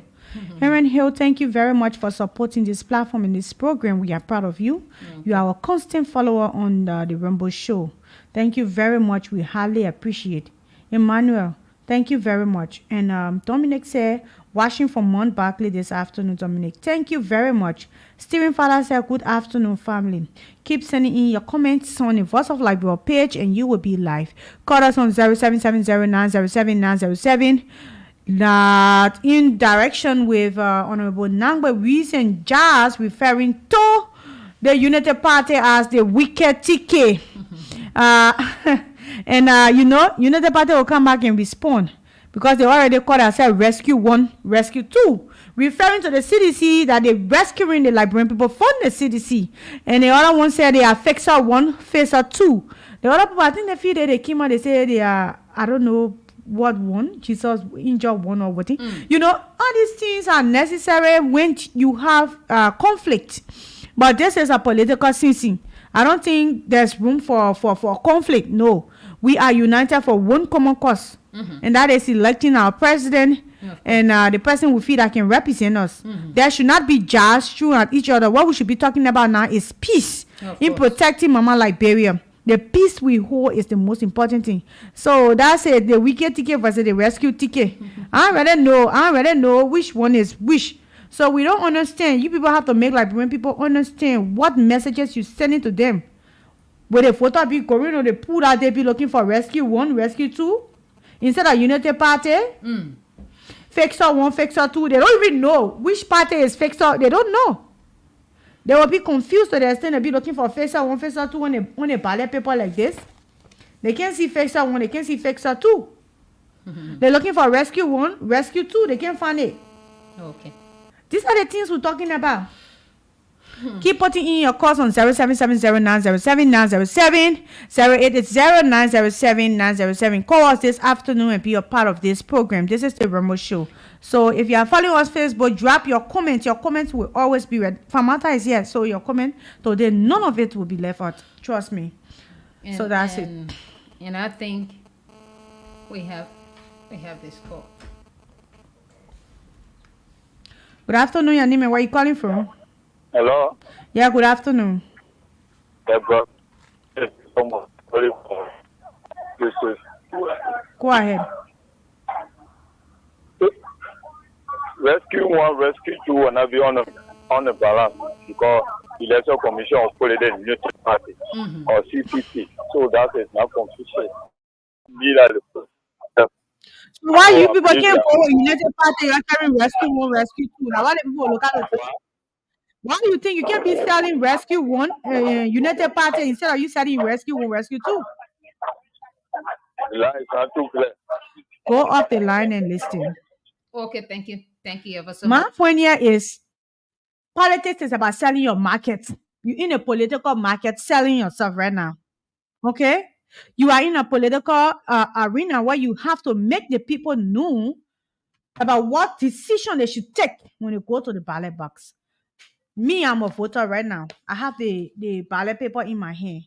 Heron Hill, thank you very much for supporting this platform and this program. We are proud of you. You are a constant follower on the Rainbow Show. Thank you very much. We highly appreciate. Emmanuel, thank you very much. And Dominic said, watching from Mount Barkley this afternoon, Dominic. Thank you very much. Stephen Father said, good afternoon, family. Keep sending in your comments on the Voice of Liberia page and you will be live. Call us on 0770-907-907. That in direction with Honorable Nangbe recent jazz referring to the United Party as the wicked TK. United Party will come back and respond because they already called ourselves Rescue 1, Rescue 2, referring to the CDC that they're rescuing the Liberian people from the CDC. And the other one said they are Fixer 1, Fixer 2. The other people, I think the few days they came out, they say they are, I don't know, what one, Jesus injured one or what. All these things are necessary when you have conflict. But this is a political scene. I don't think there's room for conflict. No. We are united for one common cause. And that is electing our president and the person we feel that can represent us. There should not be jars thrown at each other. What we should be talking about now is peace in protecting Mama Liberia. The peace we hold is the most important thing. So that's it. The wicked ticket versus the rescue ticket. I rather know which one is which. So we don't understand. You people have to make Liberian people understand what messages you're sending to them. Where the photo be going or they put out there be looking for rescue 1, rescue 2 instead of United Party. Fixer 1, Fixer 2. They don't even know which party is Fixer. They don't know. They will be confused to the extent they'll be looking for FESA 1, FESA 2 on a ballot paper like this. They can't see FESA 1, they can't see FESA 2. They're looking for Rescue 1, Rescue 2, they can't find it. Okay. These are the things we're talking about. Keep putting in your calls on 0770907907, Call us this afternoon and be a part of this program. This is the remote show. So if you are following us Facebook, drop your comments. Your comments will always be read. Famata is here, so your comment today, none of it will be left out. Trust me. So that's it. And I think we have this call. Good afternoon, your name and where you calling from? Hello? Yeah, good afternoon. Yeah, bro. Yes, someone. This is Go ahead. Rescue 1, Rescue 2 will not be on the balance because the Election Commission will put it in the United Party or CPC. So that is not confusion. So why you people can't go United Party, you're carrying Rescue 1, Rescue 2? Now, why the people look at it? Why do you think you can't be selling Rescue 1, United Party, instead of you selling Rescue 1, Rescue 2? The line is not too clear. Go off the line and listen. Okay, thank you ever so My much. point here is politics is about selling your market. You're in a political market selling yourself right now. Okay? You are in a political arena where you have to make the people know about what decision they should take when you go to the ballot box. Me, I'm a voter right now. I have the ballot paper in my hand.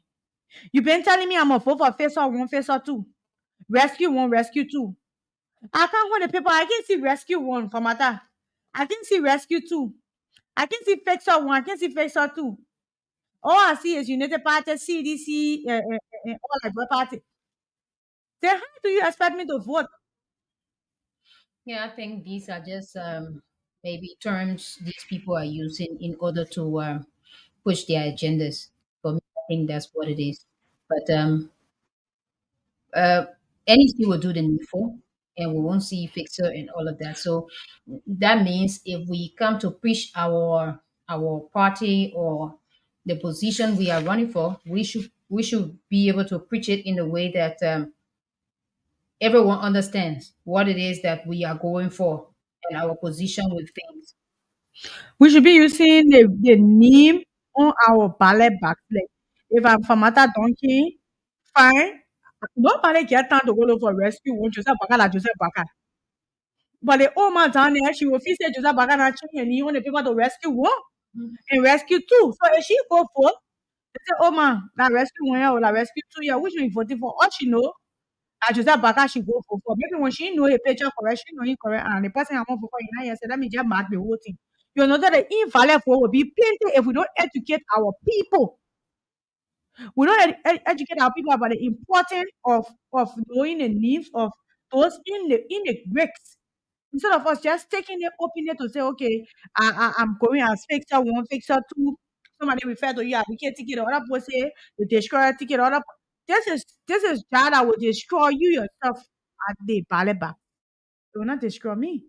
You've been telling me I'm a vote for FESA 1, FESA 2. Rescue 1, Rescue 2. I can't hold the paper. I can see Rescue 1 from Mata. I can see Rescue 2. I can see FESA 1. I can see FESA 2. All I see is United Party, CDC, all like one party. Then how do you expect me to vote? Yeah, I think these are just maybe terms these people are using in order to push their agendas. For me, I think that's what it is. But uh, NEC will do the needful, and we won't see fixer and all of that. So that means if we come to preach our party or the position we are running for, we should be able to preach it in a way that everyone understands what it is that we are going for and our position with things. We should be using the name on our ballot box. Like if I'm from Mata Donkey, fine. Nobody get time to go look for Rescue 1, Joseph Baka, like Joseph Baka. But the old man down there, she will feel say Joseph Baka not change and you want the people to Rescue 1 and Rescue 2. So if she go for, they say, oh man, that Rescue 1 or that Rescue 2, yeah, which one you voting for? All she know, I just that Baka she go for. Maybe when she know a picture correct, she know it correct, and the person I want for in 9 years, let me just mark the whole thing. You know that the invalid for will be plenty if we don't educate our people. We don't educate our people about the importance of knowing the needs of those in the breaks. Instead of us just taking the opinion to say, okay, I'm going as fixer 1, fixer 2. Somebody refer to you, we can't ticket. Other people say the destroyer ticket. This is that will destroy you yourself at the ballot box. It will not destroy me.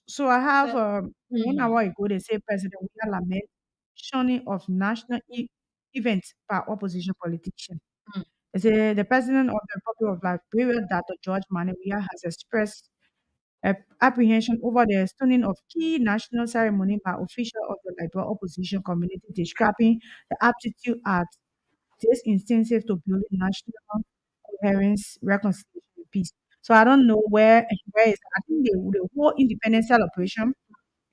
So I have So, 1 hour ago they say President William lament shunning of national events by opposition politicians. mm, They say the president of the Republic of Liberia, Dr. George Manawia, has expressed apprehension over the stoning of key national ceremony by officials of the Liberia opposition community, describing the aptitude at this incentive to building national coherence, reconciliation, and peace. So I don't know where is. I think the whole independence celebration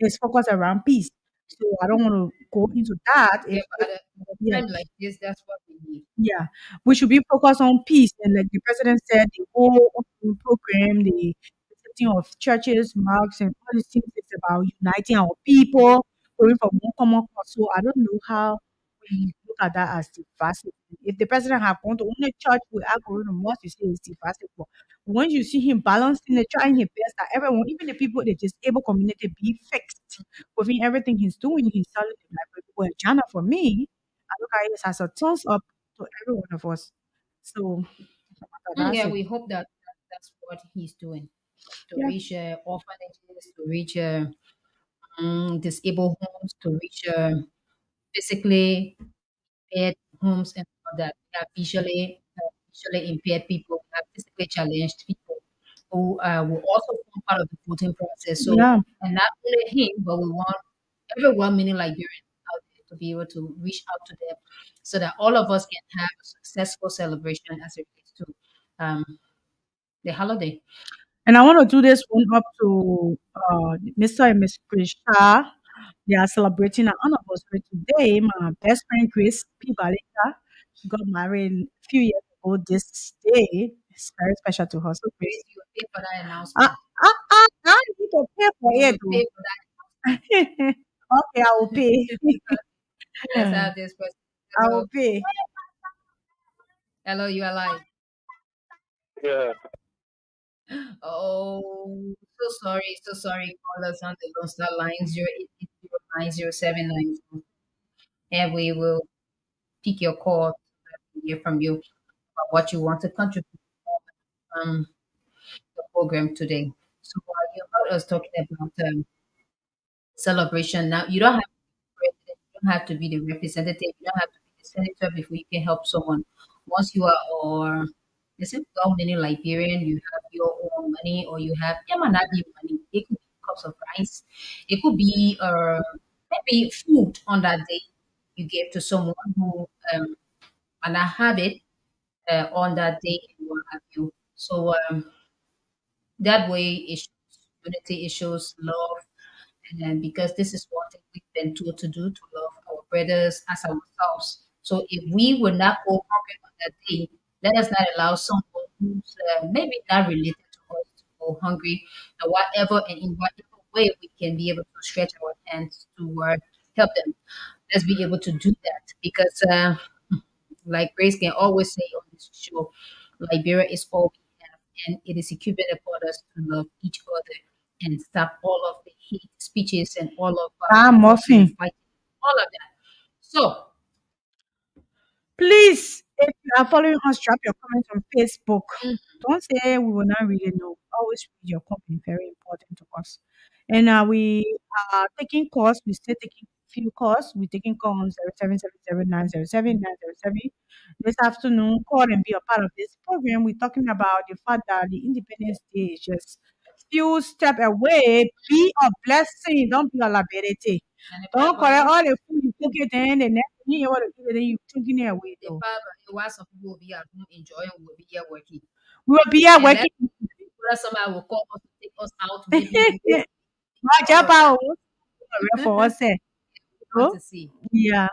is focused around peace. So I don't want to go into that. yeah, but at a Yeah, time like this, that's what we need. yeah, we should be focused on peace. And like the president said, the whole program, the setting of churches, mosques, and all these things is about uniting our people, going for one common cause. So I don't know how we look at that as divisive. If the president have gone to only church, we are going to mosque, you say it's divisive. But once you see him balancing it, trying his best that everyone, even the people in the disabled community, be fixed within everything he's doing, he's selling like people in China. For me, I look at it as a thumbs up to every one of us. So that's Yeah, it. we hope that's what he's doing to Yeah. reach orphanages, to reach disabled homes to reach physically impaired homes and all that. We have visually impaired people, we have physically challenged people who will also form part of the voting process. So, Yeah. and not only him, but we want everyone, meaning Liberians out there, to be able to reach out to them so that all of us can have a successful celebration as it relates to um, the holiday. And I want to do this one up to Mr. and Miss Krisha. They are celebrating an anniversary today. My best friend Chris P. Balika, she got married a few years ago this day. It's very special to her. So Grace, Chris, you will pay for that ah, announcement. I need to pay for You it will though. pay for that. Okay, I will pay. Let's have this person. I Hello, will pay. hello, you are live. Yeah. Oh, so sorry. Call us on the Lone Star line 08809079, and we will pick your call to hear from you about what you want to contribute um the program today. So you heard us talking about celebration. Now you don't have to be president, you don't have to be the representative, you don't have to be the senator before you can help someone. Once you are or let's say how many Liberian, you have your own money or you have it might not be money. It could be cups of rice. It could be maybe food on that day you give to someone who might not have it on that day and what have you. So that way it shows unity, it shows love, and then because this is one thing we've been told to do to love our brothers as ourselves. So if we will not go hungry on that day, let us not allow someone who's maybe not related to us to go hungry, or whatever, and in whatever way we can be able to stretch our hands to help them. Let's be able to do that because like Grace can always say on this show, Liberia is all we have, and it is incumbent upon us to love each other and stop all of the hate speeches and all of Ah, cussing and muffin. fighting, all of that. So, Please, if you are following us, drop your comments on Facebook. mm, Don't say we will not really know. Always read your comment, very important to us. And we are taking calls. We're still taking few calls. We're taking calls on 0777907907. This afternoon. Call and be a part of this program. We're talking about the fact that the Independence Day is just few steps away. Be a blessing. Don't be a liability. and the Don't Bible, collect all the food you cook it then the next thing you want to eat it, then you taking it away the though. Bible, why some people will be at home enjoying, we will be here working. We will be here And let working. whether somebody will call us to take us out, maybe we will My all job of that. for us. We want So to see. yeah.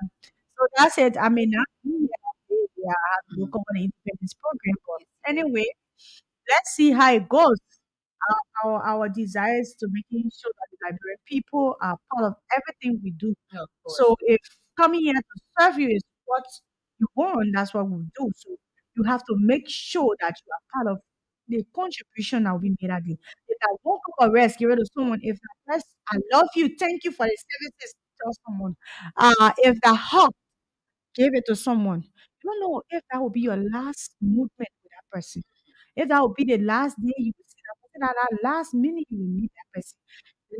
So that's it. I mean not me, yeah, I have to look over the independence program, Yes, but anyway, let's see how it goes. Our desires to making sure that the Liberian people are part of everything we do. of course. So if coming here to serve you is what you want, that's what we do. So you have to make sure that you are part of the contribution that will be made at the if I woke up a rest, give it to someone. If I rest, I love you, thank you for the services, tell someone. If the hug, give it to someone. You don't know if that will be your last movement with that person. If that will be the last day you will see that person, at that last minute you will meet that person.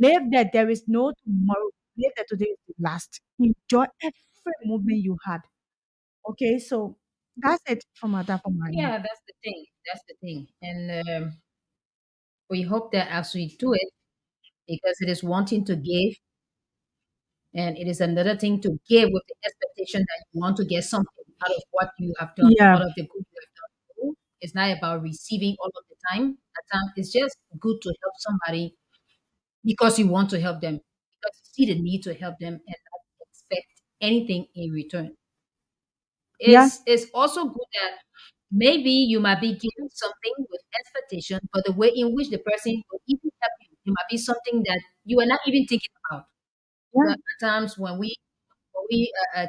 Live that there is no tomorrow. Live that today is the last. Enjoy every moment you had. Okay, so that's it from that from my end. Yeah, that's the thing. That's the thing. And we hope that as we do it, because it is wanting to give, and it is another thing to give with the expectation that you want to get something out of what you have done, Yeah, out of the good you have done. It's not about receiving all of the time. At times, it's just good to help somebody because you want to help them, because you see the need to help them and not expect anything in return. yeah, It's also good that maybe you might be giving something with expectation, but the way in which the person will even help you, it might be something that you are not even thinking about. yeah, There are times when we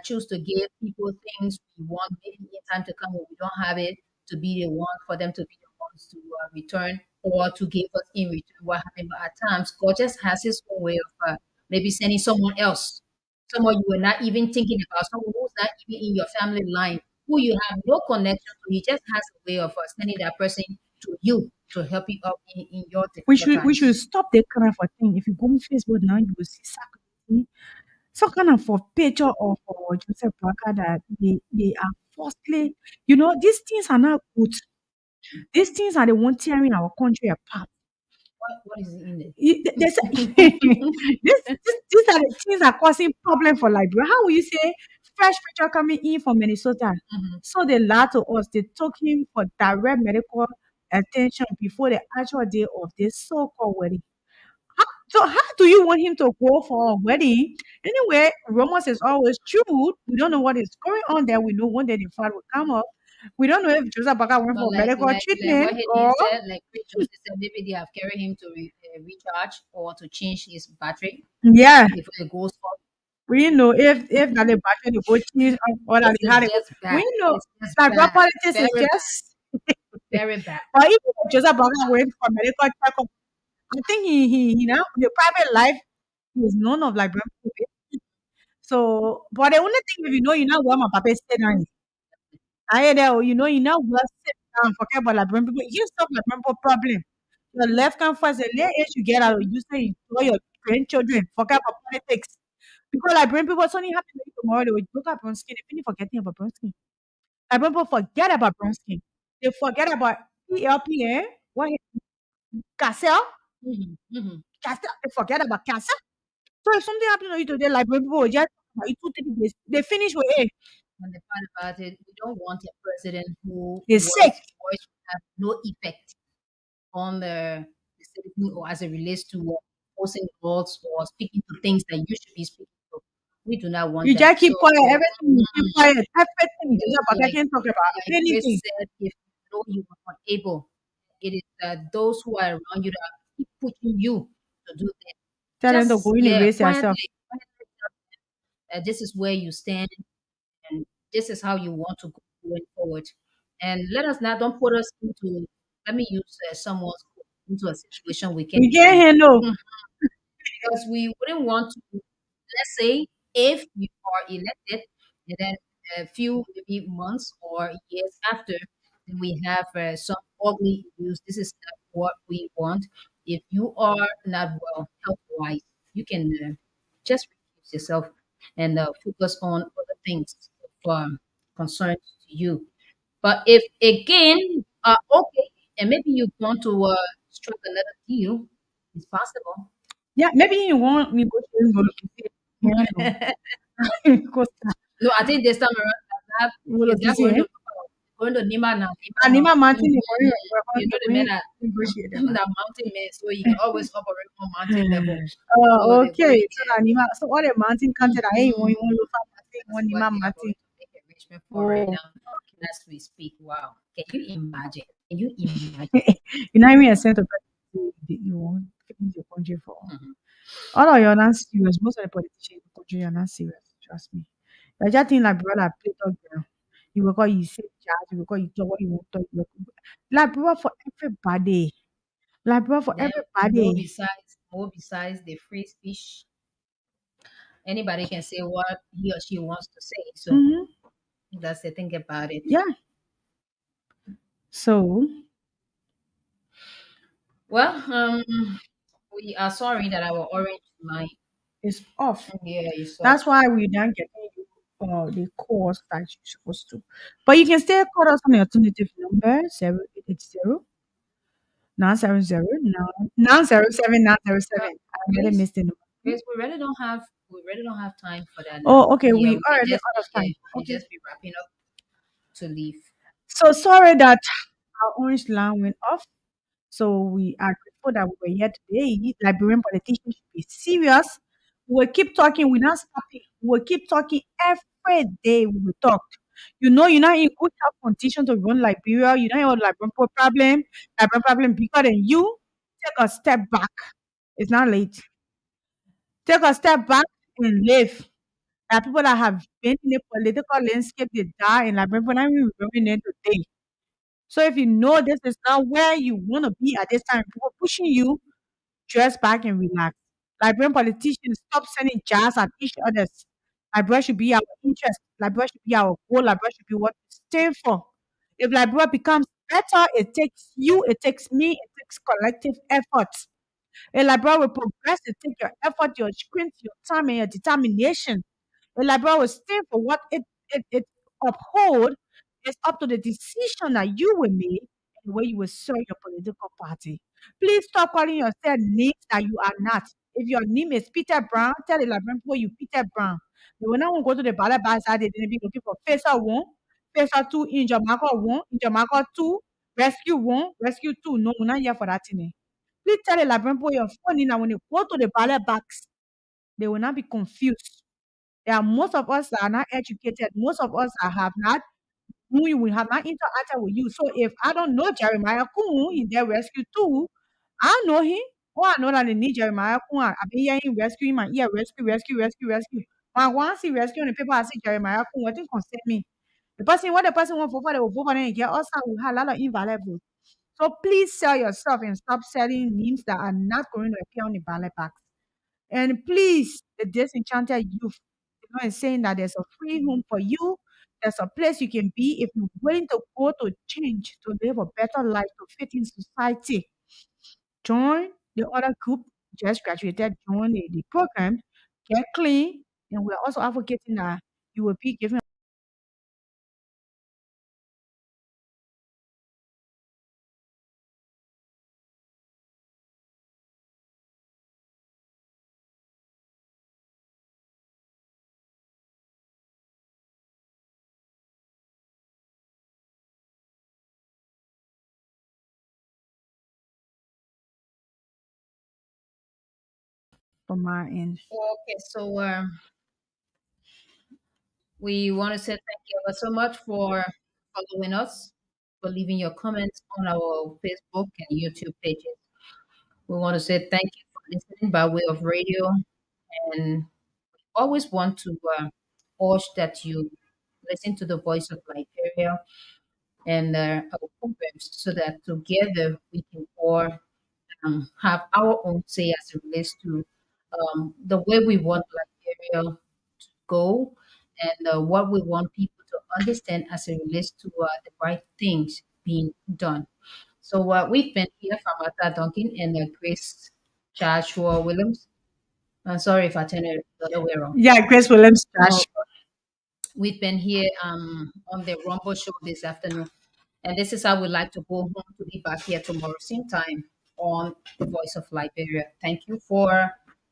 choose to give people things we want, maybe in time to come when we don't have it, to be the one for them to be the ones to return or to give us in return what happened. But at times, God just has His own way of maybe sending someone else, someone you were not even thinking about, someone who's not even in your family line, who you have no connection to. He just has a way of sending that person to you. to help you out in your We difficult should times. stop that kind of a thing. If you go on Facebook now, you will see some kind of a picture of Joseph Parker that they are falsely, these things are not good. These things are the one tearing our country apart. What is in it? There's these are the things that are causing problem for Liberia. How will you say fresh picture coming in from Minnesota? Mhm. So they lied to us. They took him for direct medical attention before the actual day of this so-called wedding. So how do you want him to go for a wedding? Anyway, rumors is always true. We don't know what is going on there. We know one day the file will come up. We don't know if Joseph Baga went But for medical like treatment what he or said, like Chris Johnson said, maybe they have carried him to recharge or to change his battery yeah. before it goes off. We know if that the battery the go change or that This they is had it. just bad. We know It's just that bad, politics is very bad, just very bad. or even if Joseph Baga went for medical checkup. I think he now the private life is none of like so but the only thing if you know where my papa stay down I hear that, you now go sit down, forget about Liberian people. You stop Liberian people problem. Your left hand first, the late age you get out, you say enjoy your grandchildren, forget about politics. Because Liberian people, something happen to you tomorrow, they will look at brown skin, they finish forgetting about brown skin. Liberian people forget about brown skin. They forget about ELPN, what cancer, Hmm. cancer, they forget about cancer. So if something happen to you today, Liberian people will just about it 2, 3 days, they finish with it. And the part about it, we don't want a president who They sick. voice will have no effect on the citizen or as it relates to posting laws or speaking to things that you should be speaking to. We do not want You that. just keep So, quiet, everything you keep quiet, everything. Just about I like can't talk about like Chris anything. said, if you know you are not able, it is those who are around you that keep pushing you to do that. Tell them to Just go in and raise yourself. quietly this is where you stand and this is how you want to go going forward. And let us not don't put us into let me use someone's into a situation we can't We can't even handle. because we wouldn't want to, let's say, if you are elected, and then a few maybe months or years after, then we have some ugly news. This is not what we want. If you are not well health wise, you can just refuse yourself and focus on other things of concern to you. But if again, okay, and maybe you want to strike another deal, it's possible. Yeah, maybe you want me go to go look handle. Because No, I think this time around, that is look that see, going to Nima now. Nima now. Anima Mountain is Mhm. You know the men going are negotiate that. that mountain men, so you can always operate on mountain level. So they go Okay. in So the Anima, so all the mountain content, I ain't there. want look at mountain, That's one what Nima they are Mountain. going to make arrangement for right Oh, now as we speak. Wow. Can you imagine? Can you imagine? you know me a cent of you want finish your country for. Mhm. All of you are not serious. Most of the politicians in the country are not serious. Trust me. You're just think like brother play talk girl. You will call you say judge, you will call you talk what you want to talk. Like brother for everybody. Like brother for Then everybody. more besides the free speech, anybody can say what he or she wants to say. So Mm-hmm. that's the thing about it. Yeah. So Well, we are sorry that our orange line it's off. here is off. That's why we don't get the calls that you're supposed to. But you can still call us on the alternative number 780 970 907 I already Grace, missed the number. Grace, we really don't have time for that now. Oh, okay. Yeah, We already out of time. we Okay. just be wrapping up to leave. So sorry that our orange line went off. So we are grateful that we were here today. Liberian politicians should be serious. We will keep talking. We're not stopping. We will keep talking every day. We will talk. You're not in good health condition to run Liberia. You know your Liberian problem bigger than you. Take a step back. It's not late. Take a step back and live. There are people that have been in the political landscape, they die in Liberia, but I'm remembering it today. So if you know this is not where you want to be at this time, people pushing you, dress back and relax. Liberian politicians stop sending jazz at each other. Liberia should be our interest. Liberia should be our goal. Liberia should be what we stand for. If Liberia becomes better. It takes you, it takes me, it takes collective efforts. A Liberia will progress, it takes your effort, your strength, your time, and your determination. A Liberia will stand for what it uphold. It's up to the decision that you will make and the way you will serve your political party. Please stop calling yourself names that you are not. If your name is Peter Brown, tell the Liberian people you Peter Brown. They will not want to go to the ballot box side, they be looking for FASA 1, FASA 2, in Jamaica 1, in Jamaica 2, Rescue 1, Rescue 2. No, we're not here for that thing. Please tell the Liberian people your phone in, and when they go to the ballot box, they will not be confused. There are most of us that are not educated. Most of us that have not, we have not interacted with you. So if I don't know Jeremiah Kun in their rescue too, I know him. Oh, I know that they need Jeremiah Kun. I've been hearing rescue in my ear, rescue, rescue, rescue, rescue. When I want to see rescue on the paper, I see Jeremiah Kun. What thing concern me? What the person want for, they will vote for them and get us. We have a lot of invalid votes. So please sell yourself and stop selling names that are not going to appear on the ballot box. And please, the disenchanted youth, is saying that there's a free home for you. There's a place you can be if you're willing to go to change, to live a better life, to fit in society. Join the other group, just graduated, join the program, get clean, and we're also advocating that you will be given from my end. Okay, so we want to say thank you ever so much for following us, for leaving your comments on our Facebook and YouTube pages. We want to say thank you for listening by way of radio, and always want to urge that you listen to the voice of Liberia and our programs so that together we can all have our own say as it relates to the way we want Liberia to go and what we want people to understand as it relates to the right things being done. So we've been here from Martha Duncan and Grace Joshua Williams. I'm sorry if I turned it the other way around. Yeah, Grace Williams No, Trash. we've been here on the Rumble show this afternoon. And this is how we like to go home to be back here tomorrow, same time on the Voice of Liberia. Thank you for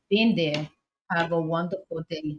being there. Have a wonderful day.